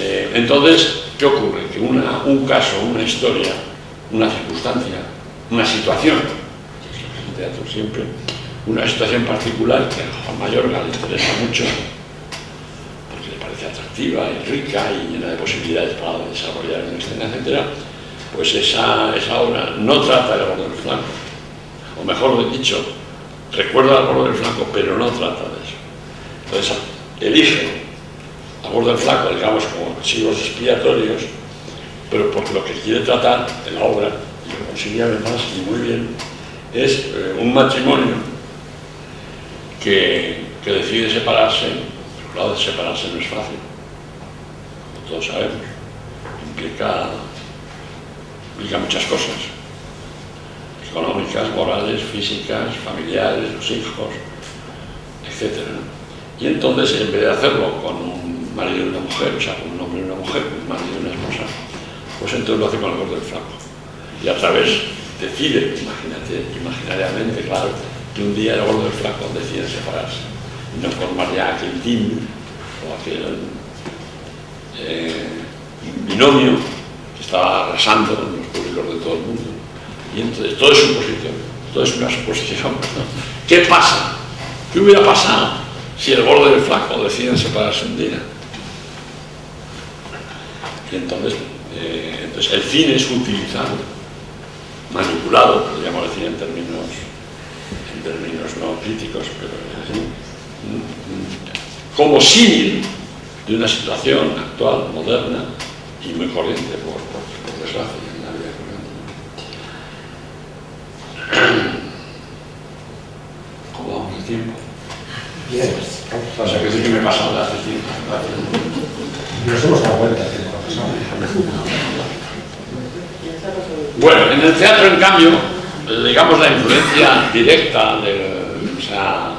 Entonces, ¿qué ocurre? Que un caso, una historia, una circunstancia, una situación, que es lo que es el teatro siempre, una situación particular que a Juan Mayorga le interesa mucho, porque le parece atractiva y rica y llena de posibilidades para desarrollar en escena, etc., pues esa obra no trata del Gordo del Flaco, o mejor dicho, recuerda al Gordo del Flaco, pero no trata de eso. Entonces, elige al Gordo del Flaco, digamos, como chivos expiatorios, pero porque lo que quiere tratar en la obra, y lo consigue además y muy bien, es un matrimonio que decide separarse, pero claro, separarse no es fácil, como todos sabemos, implica muchas cosas, económicas, morales, físicas, familiares, los hijos, etc. Y entonces, en vez de hacerlo con un marido y una mujer, o sea, con un hombre y una mujer, con un marido y una esposa, pues entonces lo hace con el Gordo del Flaco. Y a través decide, imaginariamente, claro, que un día el Gordo del Flaco decide separarse y no formar ya aquel team o aquel binomio que estaba arrasando en los públicos de todo el mundo. Y entonces todo es suposición, todo es una suposición. ¿Qué pasa? ¿Qué hubiera pasado si el Gordo y el Flaco deciden separarse un día? Y entonces el cine es utilizado, manipulado, podríamos decir en términos no críticos, pero como símil de una situación actual, moderna y muy corriente, por desgracia, en la vida corriente. ¿Cómo vamos de tiempo? Bien. O sea, que sí que me he pasado de hace tiempo. Nos hemos dado cuenta que no ha pasado. Bueno, en el teatro, en cambio, digamos, la influencia directa, o sea,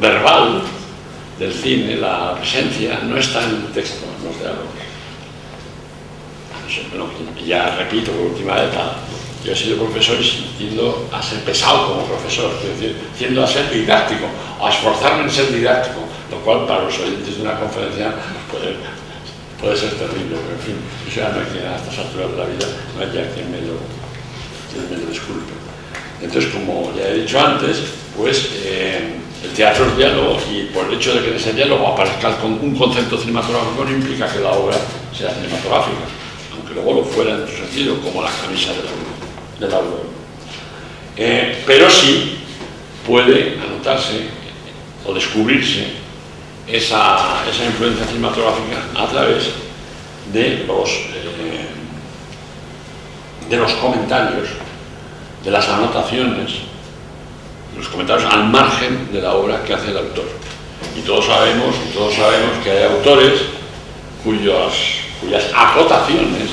verbal del cine, la presencia, no está en el texto, en los diálogos. Ya repito, por última vez, yo he sido profesor y tiendo a ser pesado como profesor, es decir, tiendo a ser didáctico, a esforzarme en ser didáctico, lo cual para los oyentes de una conferencia puede puede ser terrible, pero en fin, eso ya no hay que, a estas alturas de la vida, no hay ya quien me lo disculpe. Entonces, como ya he dicho antes, pues el teatro es diálogo, y por el hecho de que en ese diálogo aparezca un concepto cinematográfico no implica que la obra sea cinematográfica, aunque luego lo fuera en otro sentido, como la camisa del autor. Pero sí puede anotarse o descubrirse esa influencia cinematográfica a través de los comentarios, de las anotaciones, los comentarios al margen de la obra que hace el autor. Y todos sabemos que hay autores cuyas acotaciones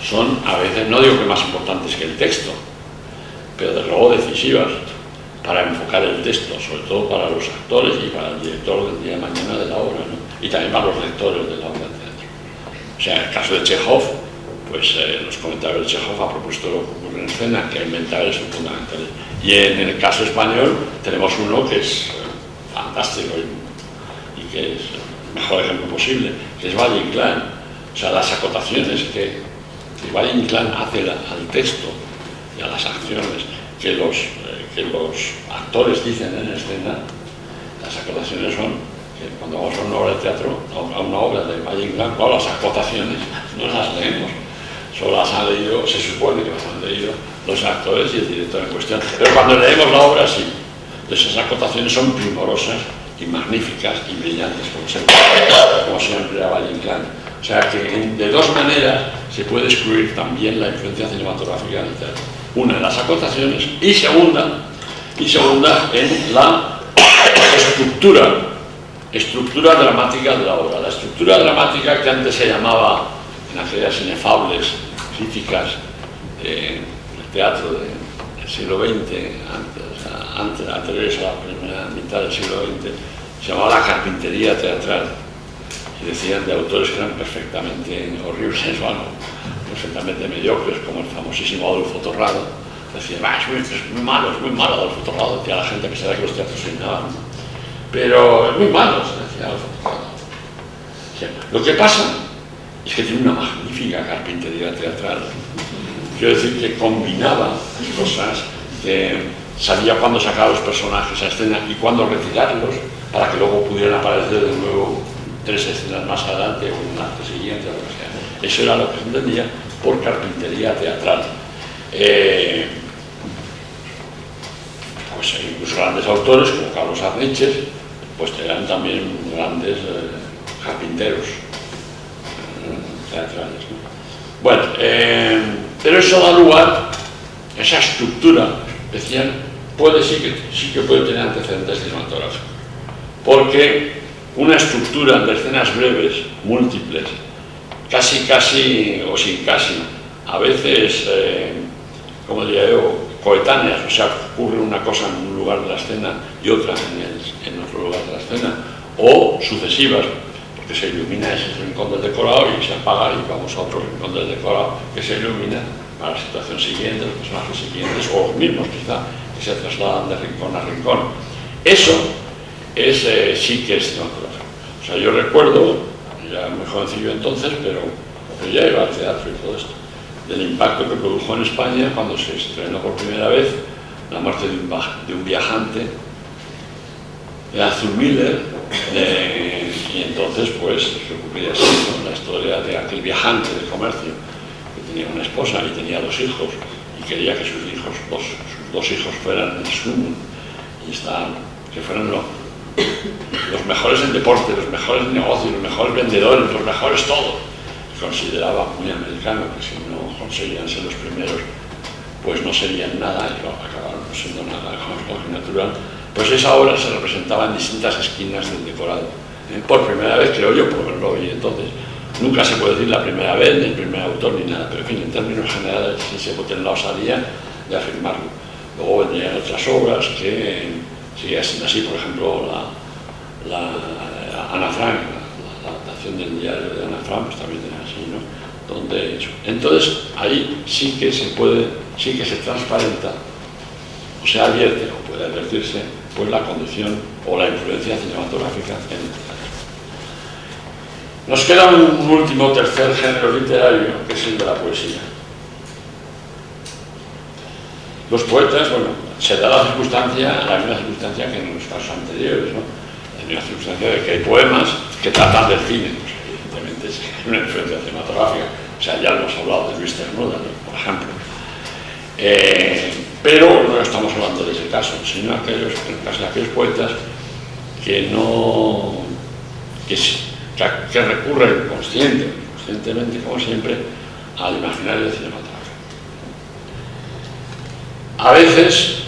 son a veces, no digo que más importantes que el texto, pero desde luego decisivas para enfocar el texto, sobre todo para los actores y para el director del día de mañana de la obra, ¿no? Y también para los lectores de la obra de teatro. O sea, en el caso de Chekhov, pues los comentarios de Chekhov a propósito de lo que ocurre en escena, que inventarios son fundamentales. Y en el caso español tenemos uno que es fantástico y que es el mejor ejemplo posible, que es Valle Inclán. O sea, las acotaciones que Valle Inclán hace al texto y a las acciones que los actores dicen en escena, las acotaciones son que cuando vamos a una obra de teatro, a una obra de Valle Inclán, claro, las acotaciones no las leemos, solo las han leído, se supone que las han leído los actores y el director en cuestión, pero cuando leemos la obra sí. Entonces esas acotaciones son primorosas y magníficas y brillantes, como siempre a Valle Inclán. O sea que de dos maneras se puede excluir también la influencia cinematográfica del teatro. Una en las acotaciones y segunda en la estructura dramática de la obra. La estructura dramática que antes se llamaba, en aquellas inefables críticas del teatro del siglo XX, anteriores a la primera mitad del siglo XX, se llamaba la carpintería teatral. Y decían de autores que eran perfectamente horribles o algo, perfectamente mediocres, como el famosísimo Adolfo Torrado. Decían, es muy malo Adolfo Torrado, decía la gente que será que los teatros se llenaban. Pero es muy malo, decía Adolfo Torrado. O sea, lo que pasa es que tiene una magnífica carpintería teatral. Quiero decir que combinaba cosas, que sabía cuándo sacar a los personajes a escena y cuándo retirarlos, para que luego pudieran aparecer de nuevo 3 escenas más adelante o un acto siguiente o lo que sea. Eso era lo que se entendía por carpintería teatral. Pues incluso grandes autores como Carlos Arniches, pues eran también grandes carpinteros teatrales, ¿no? Bueno, pero eso da lugar, esa estructura especial sí que puede tener antecedentes cinematográficos, porque una estructura de escenas breves, múltiples, casi o sin casi, a veces, como diría yo, coetáneas, o sea, ocurre una cosa en un lugar de la escena y otra en otro lugar de la escena, o sucesivas, porque se ilumina ese rincón del decorado y se apaga y vamos a otro rincón del decorado que se ilumina para la situación siguiente, los personajes siguientes, o los mismos quizá, que se trasladan de rincón a rincón. Eso sí que es cinematográfico. O sea, yo recuerdo, ya muy jovencillo entonces, pero ya iba al teatro y todo esto, del impacto que produjo en España cuando se estrenó por primera vez La muerte de un viajante de Arthur Miller, y entonces pues se ocurría así, ¿no? La historia de aquel viajante de comercio que tenía una esposa y tenía 2 hijos y quería que sus dos hijos fueran el sumo y que fueran los mejores en deporte, los mejores en negocio, los mejores vendedores, los mejores todo. Consideraba muy americano que si no conseguían ser los primeros pues no serían nada y acabaron no siendo nada, como natural. Pues esa obra se representaba en distintas esquinas del decorado. Por primera vez, creo yo, por lo menos lo vi entonces. Nunca se puede decir la primera vez, ni el primer autor, ni nada, pero en fin, en términos generales sí se puede tener la osadía de afirmarlo. Luego vendrían otras obras que seguían siendo así, por ejemplo, la Ana Frank, la adaptación del diario de Ana Frank, pues también era así, ¿no? Donde eso. Entonces, ahí sí que se transparenta, o se advierte, o puede advertirse, pues la condición o la influencia cinematográfica en el teatro. Nos queda un último, tercer género literario, que es el de la poesía. Los poetas, bueno, se da la misma circunstancia que en los casos anteriores, ¿no? La misma circunstancia de que hay poemas que tratan del cine, pues, evidentemente es una influencia cinematográfica. O sea, ya lo hemos hablado de Luis Cernuda, ¿no? Por ejemplo. Pero no estamos hablando de ese caso, sino en el caso de aquellos poetas que recurren conscientemente, como siempre, al imaginario cinematográfico. A veces,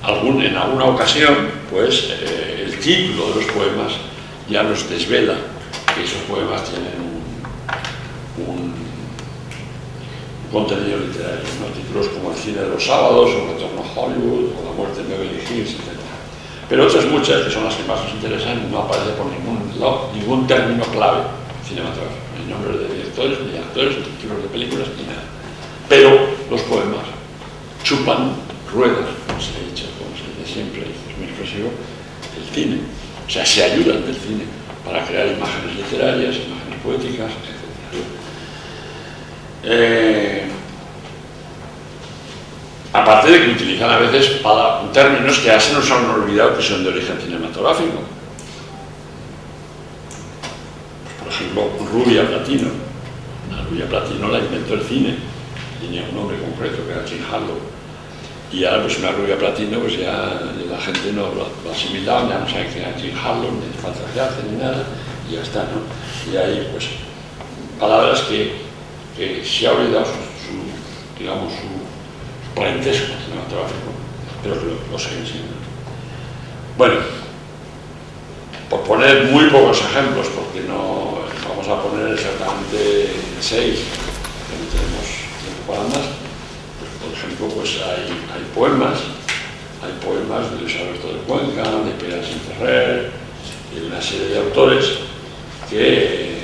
en alguna ocasión, pues el título de los poemas ya nos desvela que esos poemas tienen un contenido literario, ¿no? Títulos como El cine de los sábados, o Retorno a Hollywood, o La muerte de Beverly Hills, etc. Pero otras muchas, que son las que más nos interesan, no aparece por ningún término clave cinematográfico, ni nombres de directores, ni actores, ni títulos de películas, ni nada. Pero los poemas chupan ruedas, como se ha dicho, como se dice siempre, es muy expresivo, el cine. O sea, se ayudan del cine para crear imágenes literarias, imágenes poéticas, etc. Aparte de que utilizan a veces términos que ya se nos han olvidado que son de origen cinematográfico. Por ejemplo, rubia platino. La rubia platino la inventó el cine, tenía un nombre concreto que era Jean Harlow. Y ahora pues una rubia platino, pues ya la gente no lo ha asimilado, ya no sabe que era Jean Harlow, ni falta de hace ni nada, y ya está, ¿no? Y hay pues palabras que se ha olvidado su parentesco cinematográfico, pero lo siguen siendo. Bueno, por poner muy pocos ejemplos, porque no vamos a poner exactamente 6, que no tenemos tiempo para más, pues, por ejemplo, pues hay poemas de Luis Alberto de Cuenca, de Pere Ferrer, y de una serie de autores que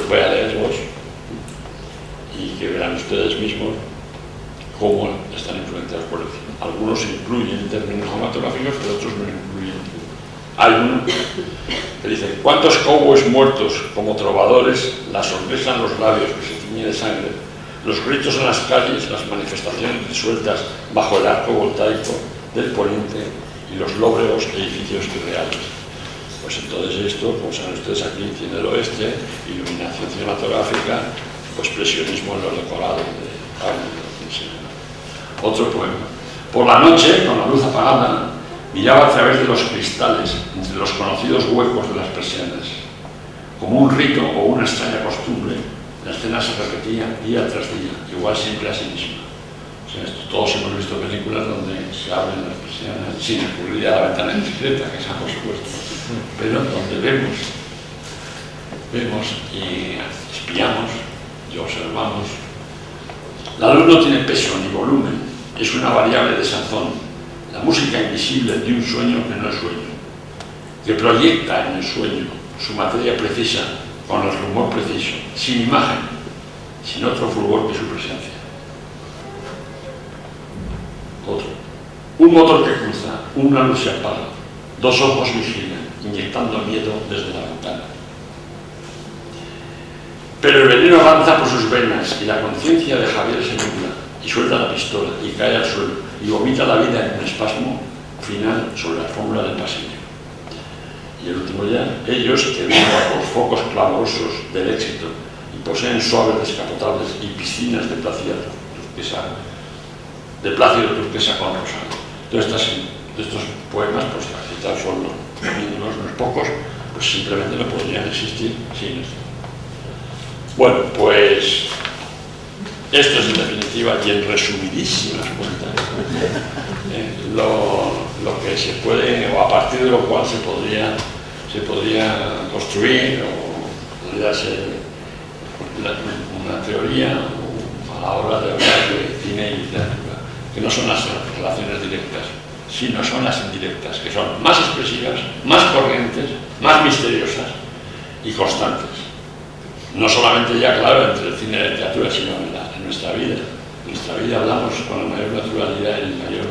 voy a leerlos y que verán ustedes mismos cómo están influenciados por el cine. Algunos incluyen términos cinematográficos, pero otros no incluyen. Hay uno que dice: ¿cuántos cowboys muertos como trovadores, la sonrisa en los labios que se tiñe de sangre, los gritos en las calles, las manifestaciones disueltas bajo el arco voltaico del poniente y los lóbregos edificios irreales? Pues entonces esto, como saben ustedes, aquí cine del oeste, iluminación cinematográfica, pues presionismo en los decorados de otro poema. Por la noche, con la luz apagada, miraba a través de los cristales, entre los conocidos huecos de las persianas. Como un rito o una extraña costumbre, la escena se repetía día tras día, igual siempre a sí misma. O sea, todos hemos visto películas donde se abren las persianas, sin recurrir a la ventana indiscreta, que esa por supuesto, pero donde vemos y espiamos y observamos. La luz no tiene peso ni volumen, es una variable de sazón, la música invisible de un sueño que no es sueño, que proyecta en el sueño su materia precisa con el rumor preciso, sin imagen, sin otro fulgor que su presencia. Otro. Un motor que cruza, una luz se apaga, dos ojos vigilan, inyectando miedo desde la ventana. Pero el veneno avanza por sus venas y la conciencia de Javier se nubla y suelta la pistola y cae al suelo y vomita la vida en un espasmo final sobre la alfombra del pasillo. Y el último ya, ellos que viven los focos clamorosos del éxito y poseen suaves descapotables y piscinas de plácido turquesa con rosado. Entonces, estos poemas, pues citados son los mínimos, los pocos, pues simplemente no podrían existir sin esto. Bueno, pues esto es en definitiva y en resumidísimas cuentas lo que se puede, o a partir de lo cual se podría construir o podría ser una teoría a la hora de hablar de cine y literatura, que no son las relaciones directas, sino son las indirectas, que son más expresivas, más corrientes, más misteriosas y constantes. No solamente ya, claro, entre el cine y la literatura, sino en nuestra vida. En nuestra vida hablamos con la mayor naturalidad y el mayor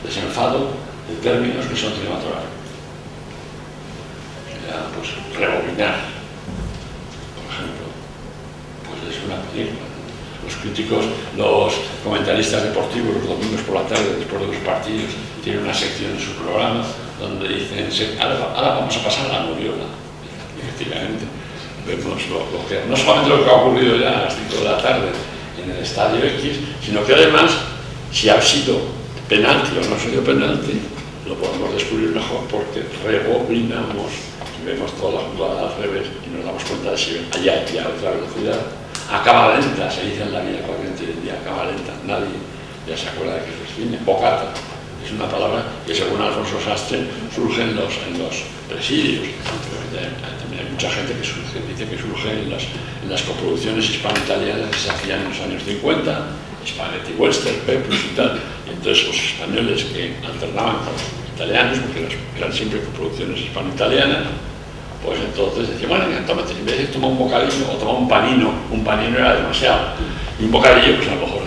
desenfado de términos que son cinematográficos. O sea, pues rebobinar críticos, los comentaristas deportivos los domingos por la tarde, después de los partidos, tienen una sección en su programa donde dicen, ahora vamos a pasar a la moviola. Efectivamente, vemos no solamente lo que ha ocurrido ya a las 5 de la tarde en el estadio X, sino que además, si ha sido penalti o no ha sido penalti, lo podemos descubrir mejor porque rebobinamos y vemos toda la jugada al revés y nos damos cuenta de si allá hay otra velocidad. Acaba lenta, se dice en la vida corriente hoy en día, acaba lenta, nadie ya se acuerda de que es cine. Bocata es una palabra que según Alfonso Sastre surge en los presidios. También hay mucha gente que dice que surge en las coproducciones hispano-italianas que se hacían en los años 50, Spaghetti Western, Peplus y tal. Y entonces los españoles que alternaban con los italianos, porque eran siempre coproducciones hispano-italianas, pues entonces decían, bueno, tómate, en vez de tomar un bocadillo o tomar un panino era demasiado. Y un bocadillo, pues a lo mejor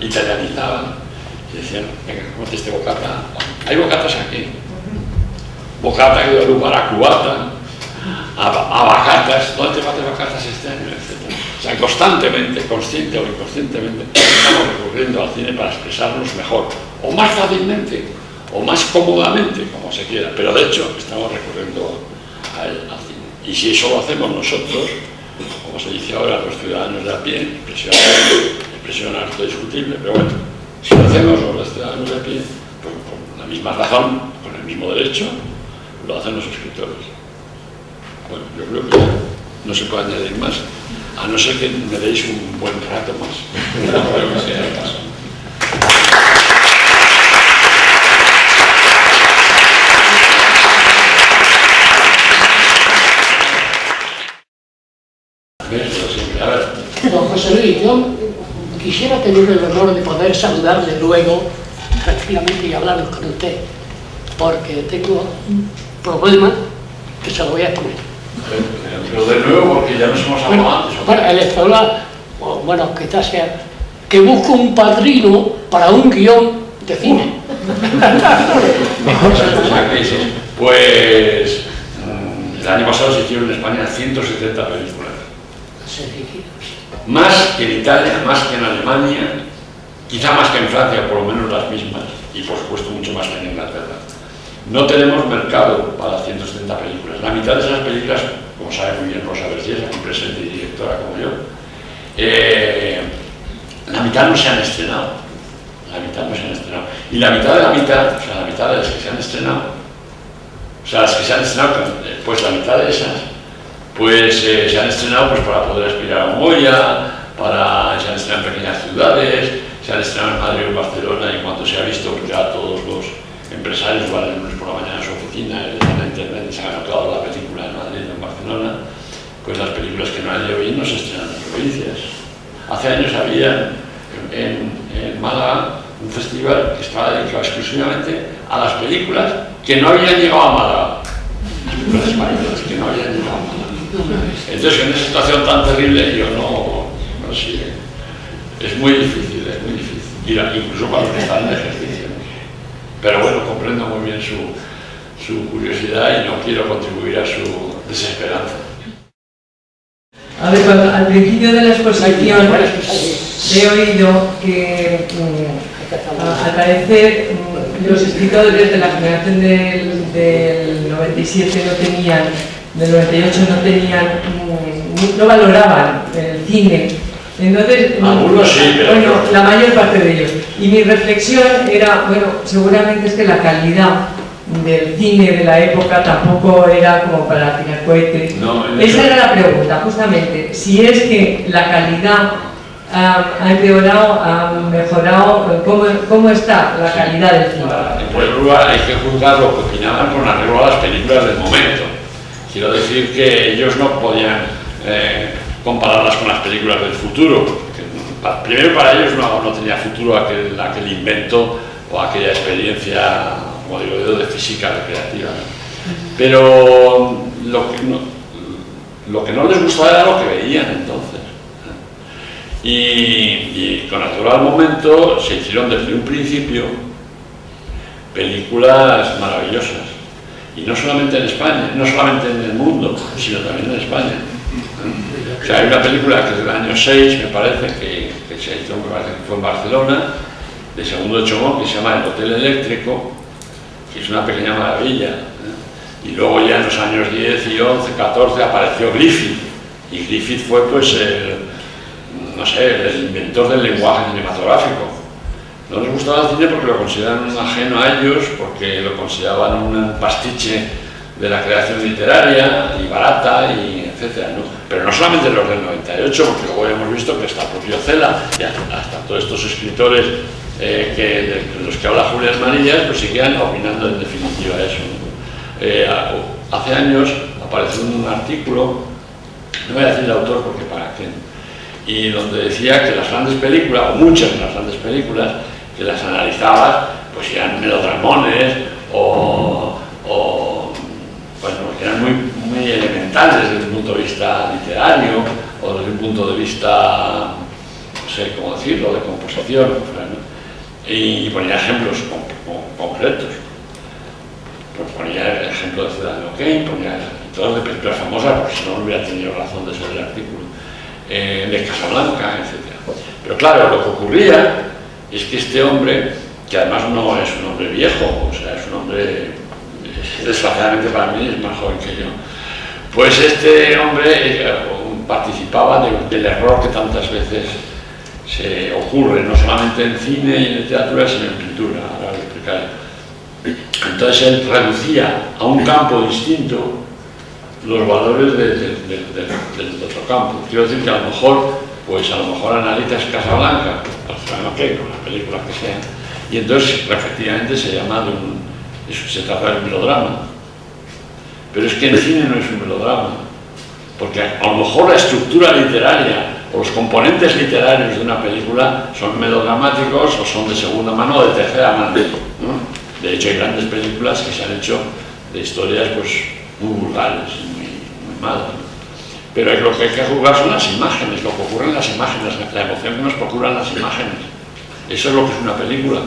italianizaban y decían, venga, cómate este bocata. Hay bocatas aquí. Bocata que dio lugar a cubata, a bacatas. ¿Dónde te vas de bacatas este año? Etcétera. O sea, constantemente, consciente o inconscientemente, estamos recurriendo al cine para expresarnos mejor, o más fácilmente, o más cómodamente, como se quiera. Pero de hecho, estamos recurriendo al cine. Y si eso lo hacemos nosotros, como se dice ahora, los ciudadanos de a pie, expresión harto discutible, pero bueno, si lo hacemos los ciudadanos de a pie, pues con la misma razón, con el mismo derecho, lo hacen los escritores. Bueno, yo creo que no se puede añadir más, a no ser que me deis un buen rato más. No creo que sea el caso. A ver. Don José Luis, yo quisiera tener el honor de poder saludarle luego, tranquilamente, y hablar con usted, porque tengo un problema que se lo voy a exponer. Pero de nuevo, porque ya nos hemos hablado antes. Bueno, el explorar, bueno, quizás sea que busco un padrino para un guión de cine. Pues el año pasado se hicieron en España 170 películas. Más que en Italia, más que en Alemania, quizá más que en Francia, por lo menos las mismas, y por supuesto mucho más que en Inglaterra. No tenemos mercado para 170 películas. La mitad de esas películas, como sabe muy bien Rosa Vergés, aquí presente y directora como yo, la mitad no se han estrenado. La mitad no se han estrenado. Y la mitad de la mitad, o sea, la mitad de las que se han estrenado, o sea, las que se han estrenado, pues la mitad de esas, pues se han estrenado pues, para poder aspirar a un Goya, se han estrenado en pequeñas ciudades, se han estrenado en Madrid o en Barcelona, y cuando se ha visto, pues ya todos los empresarios van el lunes por la mañana a su oficina, están en internet y se han anotado la película en Madrid o en Barcelona, pues las películas que no hay de hoy no se estrenan en provincias. Hace años había en Málaga un festival que estaba dedicado exclusivamente a las películas que no habían llegado a Málaga. Películas españolas que no habían llegado a Málaga. Entonces, en esa situación tan terrible, yo no sé, es muy difícil, incluso para los que están en ejercicio. Pero bueno, comprendo muy bien su curiosidad y no quiero contribuir a su desesperanza. A ver, al principio de la exposición he oído que al parecer los escritores de la generación del 97 del 98 no valoraban el cine. Entonces, algunos sí, pero bueno, la mayor parte de ellos. Y mi reflexión era, bueno, seguramente es que la calidad del cine de la época tampoco era como para tirar cohetes. No, esa era la pregunta, justamente. Si es que la calidad ha empeorado, ha mejorado, ¿cómo está la calidad del cine? En primer lugar, hay que juzgar lo que opinaban con arreglo a las películas del momento. Quiero decir que ellos no podían compararlas con las películas del futuro. Primero, para ellos no tenía futuro aquel invento o aquella experiencia, como digo yo, de física recreativa. Pero lo que no les gustaba era lo que veían entonces. Y con arreglo al momento se hicieron desde un principio películas maravillosas. Y no solamente en España, no solamente en el mundo, sino también en España. O sea, hay una película que es del año 6, me parece, que se hizo, me parece que fue en Barcelona, de Segundo de Chomón, que se llama El Hotel Eléctrico, que es una pequeña maravilla. Y luego ya en los años 10 y 11, 14 apareció Griffith, y Griffith fue pues no sé, el inventor del lenguaje cinematográfico. No les gustaba el cine porque lo consideraban ajeno a ellos, porque lo consideraban un pastiche de la creación literaria y barata, y etcétera, ¿no? Pero no solamente los del 98, porque luego hemos visto que está el propio Cela y hasta todos estos escritores de los que habla Julián Manillas, pues siguen opinando en definitiva eso, ¿no? Hace años apareció un artículo, no voy a decir el autor porque para qué, y donde decía que las grandes películas, o muchas de las grandes películas, que las analizabas, pues eran melodramones o bueno, que eran muy elementales desde un punto de vista literario o desde un punto de vista, no sé cómo decirlo, de composición, ¿no? Y ponía ejemplos concretos. Pues ponía el ejemplo de Ciudadano Kane, ponía todas de películas famosas, porque si no hubiera tenido razón de ser el artículo, de Casablanca, etc. Pero claro, lo que ocurría es que este hombre, que además no es un hombre viejo, o sea, es un hombre, desgraciadamente para mí, es más joven que yo, pues este hombre participaba del error que tantas veces se ocurre, no solamente en cine y en literatura, sino en pintura. Ahora lo explicaré. Entonces él reducía a un campo distinto los valores del otro campo. Quiero decir que a lo mejor analizas Casablanca, una película que sea, y entonces efectivamente se trata de un melodrama. Pero es que en cine no es un melodrama, porque a lo mejor la estructura literaria o los componentes literarios de una película son melodramáticos o son de segunda mano o de tercera mano, ¿no? De hecho, hay grandes películas que se han hecho de historias pues muy vulgares y muy malas, ¿no? Pero lo que hay que juzgar son las imágenes, lo que ocurre en las imágenes, la emoción que nos procuran las imágenes. Eso es lo que es una película.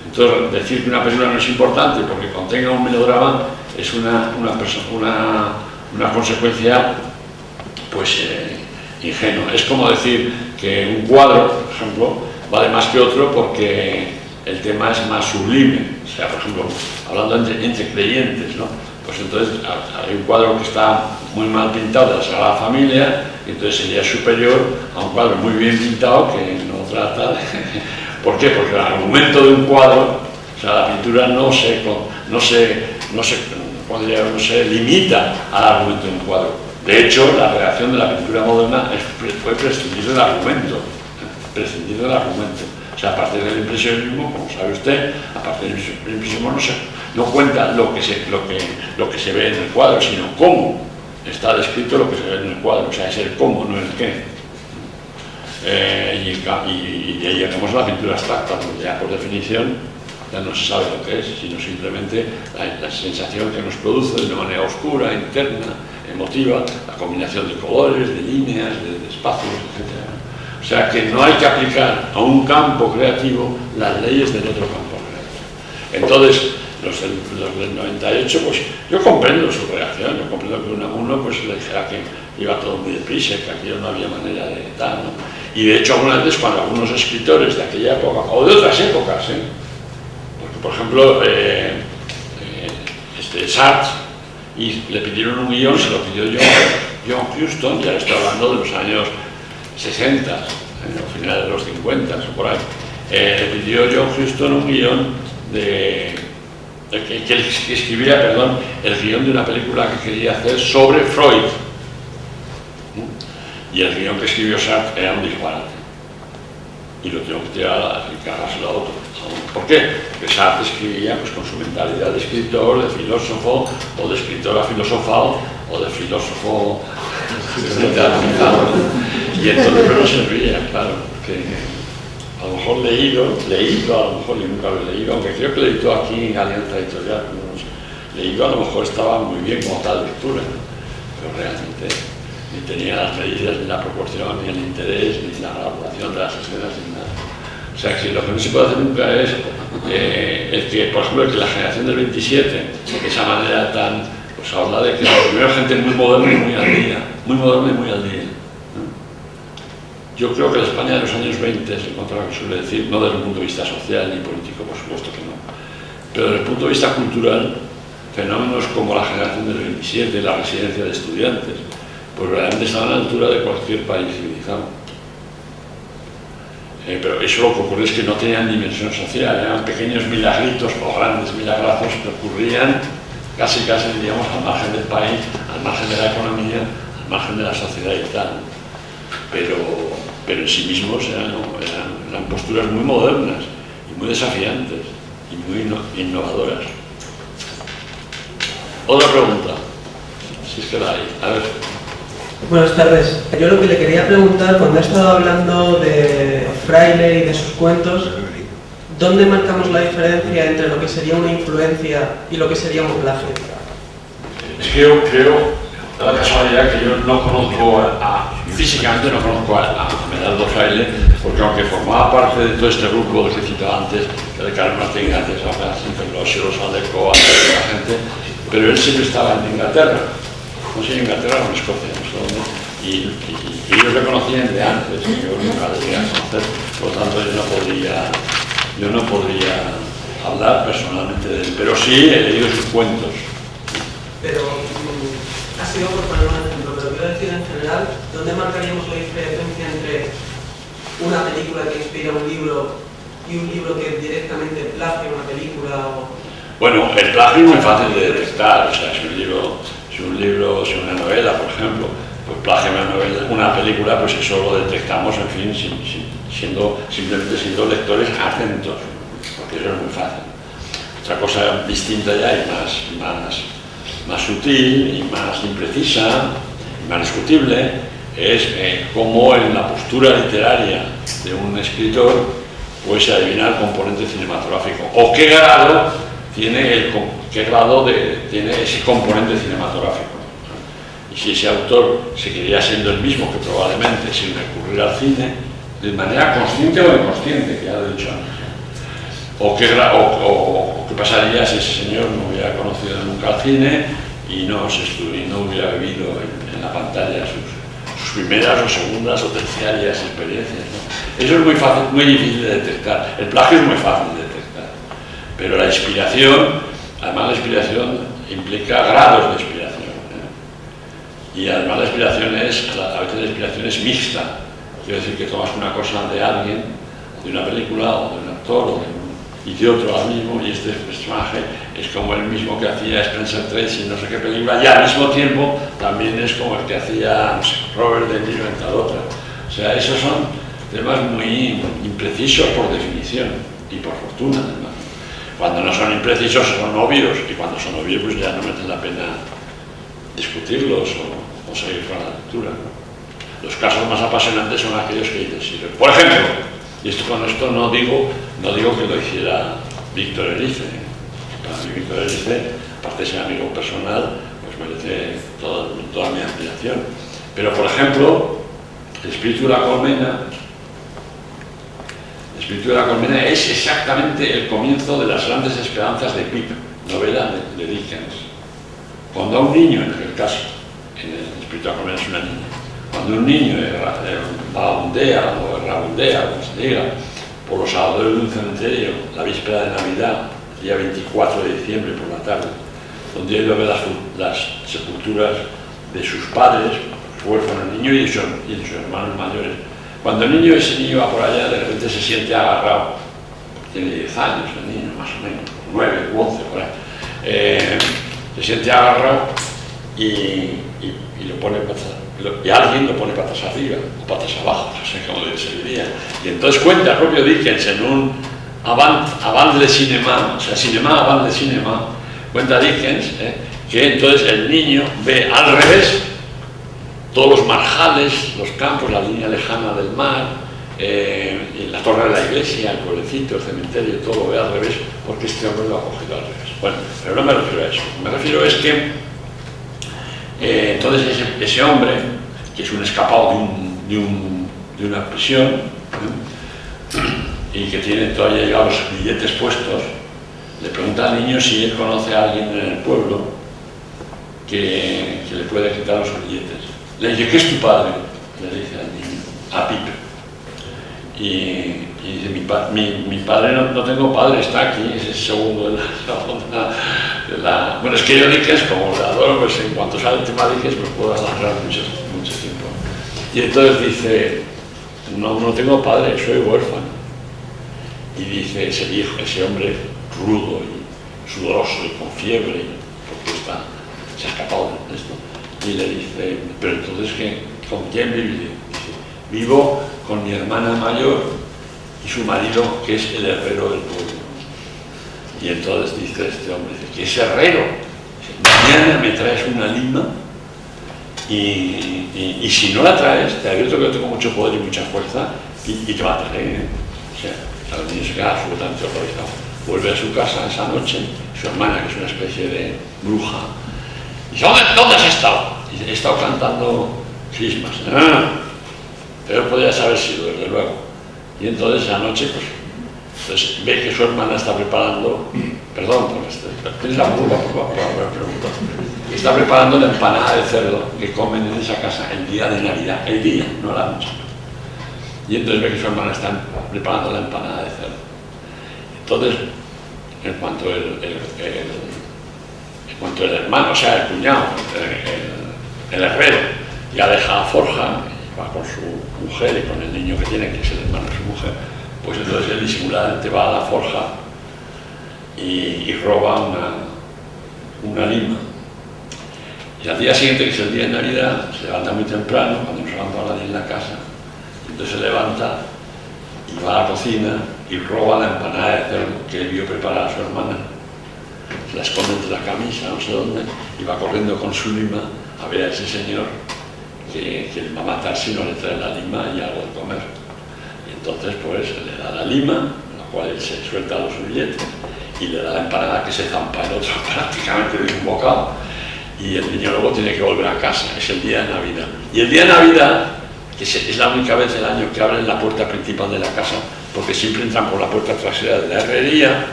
Entonces, decir que una película no es importante porque contenga un melodrama es una consecuencia pues ingenua. Es como decir que un cuadro, por ejemplo, vale más que otro porque el tema es más sublime. O sea, por ejemplo, hablando entre creyentes, ¿no? Pues entonces hay un cuadro que está muy mal pintado de la Sagrada Familia, y entonces sería superior a un cuadro muy bien pintado que no trata de... ¿Por qué? Porque el argumento de un cuadro, o sea, la pintura no se limita al argumento de un cuadro. De hecho, la reacción de la pintura moderna fue prescindir del argumento, O sea, a partir del impresionismo, como sabe usted, a partir del impresionismo no cuenta lo que se ve en el cuadro, sino cómo está descrito lo que se ve en el cuadro. O sea, es el cómo, no el qué. Y de ahí llegamos a la pintura abstracta, donde ya por definición ya no se sabe lo que es, sino simplemente la sensación que nos produce de una manera oscura, interna, emotiva, la combinación de colores, de líneas, de espacios, etc. O sea que no hay que aplicar a un campo creativo las leyes del otro campo creativo. Entonces, los del 98, pues yo comprendo su reacción, yo comprendo que uno pues le dijera que iba todo muy deprisa, que aquí no había manera de tal, ¿no? Y de hecho algunas veces cuando algunos escritores de aquella época, o de otras épocas, porque por ejemplo Sartre, y le pidieron un guión, se lo pidió John Huston, ya estoy hablando de los años 60, a finales de los 50 o por ahí, le pidió John Huston un guión que escribiera, el guión de una película que quería hacer sobre Freud. Y el guión que escribió Sartre era un disparate. Y lo tengo que tirar y cargárselo a otro. ¿Por qué? Porque Sartre escribía pues, con su mentalidad de escritor, de filósofo, o de escritora filosofal, o de filósofo literaturizado. Y entonces no servía, claro, porque a lo mejor leído, a lo mejor yo nunca lo he leído, aunque creo que lo editó aquí en Alianza Editorial, leído a lo mejor estaba muy bien como tal lectura, pero realmente ni tenía las medidas, ni la proporción, ni el interés, ni la elaboración de las escenas, ni nada. O sea que lo que no se puede hacer nunca es el que, por ejemplo, que la generación del 27, de esa manera tan pues habla de que primero gente muy moderna y muy al día, muy moderna y muy al día. Yo creo que la España de los años 20, en contra de lo que suele decir, no desde el punto de vista social ni político, por supuesto que no, pero desde el punto de vista cultural, fenómenos como la generación del 27, la residencia de estudiantes, pues realmente estaban a la altura de cualquier país civilizado. Pero eso lo que ocurre es que no tenían dimensión social, eran pequeños milagritos o grandes milagrazos que ocurrían casi diríamos al margen del país, al margen de la economía, al margen de la sociedad y tal. Pero en sí mismos eran posturas muy modernas y muy desafiantes y muy innovadoras. Otra pregunta, si es que la hay. A ver. Buenas tardes. Yo lo que le quería preguntar, cuando he estado hablando de Fraile y de sus cuentos, ¿dónde marcamos la diferencia entre lo que sería una influencia y lo que sería un plagio? Es que yo creo, da la casualidad que yo no conozco físicamente no conozco a Medardo Fraile, porque aunque formaba parte de todo este grupo que he citado antes, de Carlos Martín, antes, Cincelosio, Rosaldeco, la gente, pero él siempre estaba en Inglaterra. No sé, en Inglaterra o en Escocia, no sé dónde, y ellos le conocían de antes, y yo nunca le llegué a conocer, por lo tanto yo no podría hablar personalmente de él, pero sí he leído sus cuentos. Pero ha sido por poner un ejemplo, pero quiero decir en general, ¿dónde marcaríamos la diferencia entre una película que inspira un libro y un libro que directamente plagia una película? Bueno, el plagio es muy fácil de detectar, o sea, si una novela, por ejemplo, pues plagia una película, pues eso lo detectamos, en fin, simplemente siendo lectores atentos, porque eso es muy fácil. Otra cosa distinta ya y más sutil y más imprecisa y más discutible es cómo en la postura literaria de un escritor puede adivinar el componente cinematográfico o qué grado tiene ese componente cinematográfico. Y si ese autor seguiría siendo el mismo, que probablemente sin recurrir al cine, de manera consciente o inconsciente, que ya lo he dicho antes. O qué pasaría si ese señor no hubiera conocido nunca el cine y no hubiera vivido en la pantalla sus primeras o segundas o terciarias experiencias, ¿no? Eso es muy fácil, muy difícil de detectar. El plagio es muy fácil de detectar. Pero la inspiración, además la inspiración implica grados de inspiración. Y además a veces la inspiración es mixta. Quiero decir que tomas una cosa de alguien, de una película, o de un actor, y de otro al mismo, y este personaje es como el mismo que hacía Spencer Tracy en no sé qué película, y al mismo tiempo también es como el que hacía, no sé, Robert De Niro en tal otra. O sea, esos son temas muy imprecisos por definición, y por fortuna además. Cuando no son imprecisos son obvios, y cuando son obvios pues ya no merece la pena discutirlos o seguir con la lectura, ¿no? Los casos más apasionantes son aquellos que te sirven. Por ejemplo, y con esto no digo que lo hiciera Víctor Erice. Para mí Víctor Erice, aparte de ser amigo personal, pues merece toda mi admiración. Pero por ejemplo, El espíritu de la colmena es exactamente el comienzo de Las grandes esperanzas de Pip, novela de Dickens. Cuando a un niño, en aquel caso, en El espíritu de la colmena es una niña, cuando un niño vagabundea o errabundea, como se diga, por los alrededores de un cementerio, la víspera de Navidad, el día 24 de diciembre por la tarde, donde él ve las sepulturas de sus padres, huérfanos, el niño y de sus hermanos mayores. Cuando ese niño va por allá, de repente se siente agarrado, tiene 10 años el niño, más o menos, 9 u 11 por ahí, se siente agarrado y lo pone y alguien lo pone patas arriba o patas abajo, no sé cómo se diría. Y entonces cuenta el propio Dickens en un avant le cinéma, o sea, cinéma avant le cinéma, cuenta Dickens que entonces el niño ve al revés todos los marjales, los campos, la línea lejana del mar, la torre de la iglesia, el pueblecito, el cementerio, todo lo ve al revés, porque este hombre lo ha cogido al revés. Bueno, pero no me refiero a eso. Me refiero es que entonces ese hombre, que es un escapado de una prisión, y que tiene todavía ya los billetes puestos, le pregunta al niño si él conoce a alguien en el pueblo que le puede quitar los billetes. Le dice, ¿qué es tu padre? Le dice al niño, a Pipe. Y dice, mi padre no tengo padre, está aquí, es el segundo de la... Bueno, es que yo Dickens, como le adoro, pues en cuanto sale el tema de Dickens, pues puedo alargar mucho tiempo. Y entonces dice, no tengo padre, soy huérfano. Y dice ese hombre rudo y sudoroso y con fiebre, porque se ha escapado de esto, y le dice, pero entonces, ¿con quién vive? Dice, vivo con mi hermana mayor y su marido, que es el herrero del pueblo. Y entonces dice este hombre, dice, ¿qué es herrero? Dice, mañana me traes una lima y si no la traes, te advierto que yo tengo mucho poder y mucha fuerza y te mataré. O sea, el niño se queda absolutamente horrorizado. Vuelve a su casa esa noche, su hermana, que es una especie de bruja, dice, ¿dónde has estado? Dice, he estado cantando crismas. Pero podría haber sido, desde luego. Y entonces esa noche, pues ve que su hermana está preparando, perdón, es la burla, por haber preguntado, está preparando la empanada de cerdo que comen en esa casa el día de Navidad, el día, no la noche. Y entonces ve que su hermana está preparando la empanada de cerdo. Entonces, en cuanto el hermano, o sea, el cuñado, el herrero, ya deja la forja, va con su mujer y con el niño que tiene, que es el hermano de su mujer, pues entonces él disimuladamente va a la forja y roba una lima. Y al día siguiente, que es el día de Navidad, se levanta muy temprano, cuando no se levanta nadie en la casa, entonces se levanta y va a la cocina y roba la empanada de cerdo que él vio preparar a su hermana. Se la esconde entre la camisa, no sé dónde, y va corriendo con su lima a ver a ese señor que le va a matar si no le trae la lima y algo de comer. Y entonces pues le da la lima, en la cual él se suelta los billetes, y le da la empanada que se zampa el otro prácticamente de un bocado. Y el niño luego tiene que volver a casa, es el día de Navidad. Y el día de Navidad, que es la única vez del año que abren la puerta principal de la casa, porque siempre entran por la puerta trasera de la herrería,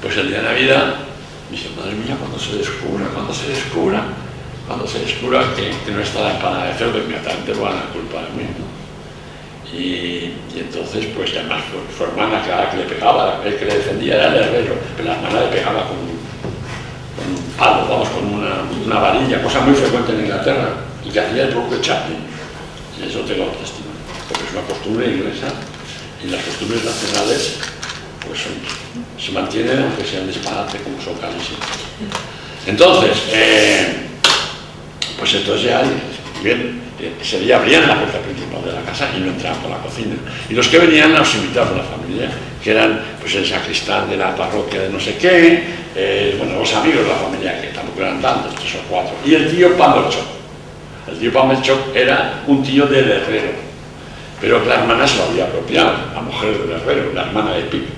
pues el día de Navidad, dice, madre mía, cuando se descubra que no está la empanada de cerdo, inmediatamente lo van a culpar a mí, ¿no? Y entonces, pues además su hermana, cada que le pegaba, el que le defendía era el herrero, pero la hermana le pegaba con un palo, vamos, con una varilla, cosa muy frecuente en Inglaterra, y que hacía el propio Chaplin. Y eso tengo testimonio, porque es una costumbre inglesa, y las costumbres nacionales pues se mantienen, aunque sean disparate, como son casi siempre. Entonces, pues entonces ya bien, ese día abrían la puerta principal de la casa y no entraban por la cocina. Y los que venían los invitados de la familia, que eran pues el sacristán de la parroquia de no sé qué, bueno, los amigos de la familia, que tampoco eran tantos, 3 o 4, y el tío Pamelchok. El tío Pamelchok era un tío del herrero, pero la hermana se lo había apropiado, la mujer del herrero, la hermana de Pipe.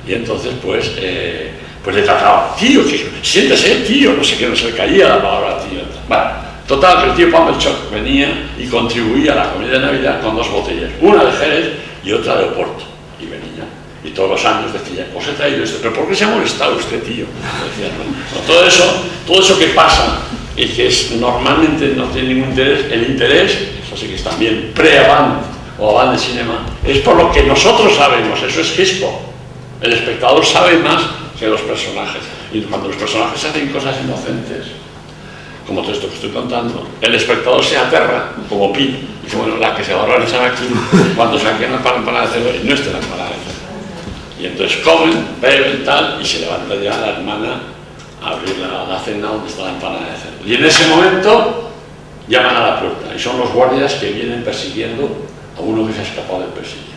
Y entonces pues le trataba, tío, siéntese, tío, no sé qué, no se le caía la palabra tío. Bueno, total, que el tío Pamelchok venía y contribuía a la comida de Navidad con 2 botellas, una de Jerez y otra de Oporto. Y venía, y todos los años decía, os he traído esto, pero ¿por qué se ha molestado usted, tío? Decía, no, todo eso que pasa y que normalmente no tiene ningún interés, el interés, eso sí que es también pre-avant o avant de cinema, es por lo que nosotros sabemos, eso es Hitchcock. El espectador sabe más que los personajes, y cuando los personajes hacen cosas inocentes, como todo esto que estoy contando, el espectador se aterra, como Pi, y dice, bueno, la que se va a realizar aquí, cuando saquen la empanada de cerdo, y no esté la empanada de cerdo. Y entonces comen, beben, tal, y se levanta ya la hermana a abrir la cena donde está la empanada de cerdo. Y en ese momento llaman a la puerta, y son los guardias que vienen persiguiendo a uno que se ha escapado del perseguido.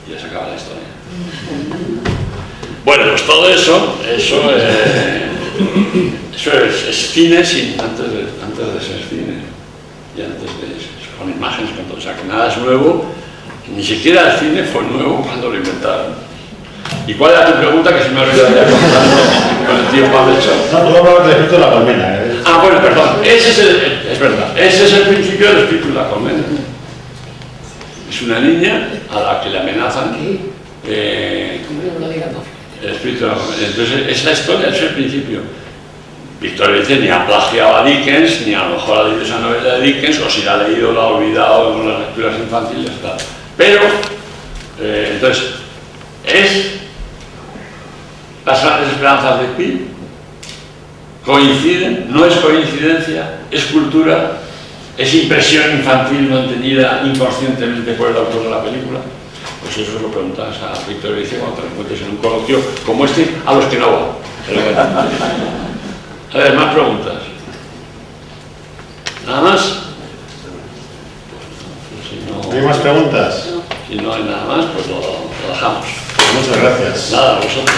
Y ya se acaba la historia. Bueno, pues todo eso es cine antes de ser cine y antes de con imágenes, o sea que nada es nuevo, ni siquiera el cine fue nuevo cuando lo inventaron. ¿Y cuál era tu pregunta, que se me ha olvidado ya contando con el tío Pamelchok? No, tú hablabas del espíritu de la colmena. Ah, bueno, perdón, es verdad, ese es el principio del espíritu de la colmena. Es una niña a la que le amenazan el espíritu de la colmena. Entonces es la historia, es el principio. Victoria dice ni ha plagiado a Dickens, ni a lo mejor ha leído esa novela de Dickens, o si la ha leído, la ha olvidado en las lecturas infantiles, tal. Pero, entonces, ¿es las grandes esperanzas de Pi? ¿Coinciden? ¿No es coincidencia? ¿Es cultura? ¿Es impresión infantil mantenida inconscientemente por el autor de la película? Pues eso lo preguntas a Victoria dice cuando te lo encuentres en un coloquio como este, a los que no va. A ver, más preguntas. ¿Nada más? Si no, ¿Hay más preguntas? si no hay nada más, pues lo dejamos. Muchas gracias. Nada, a vosotros.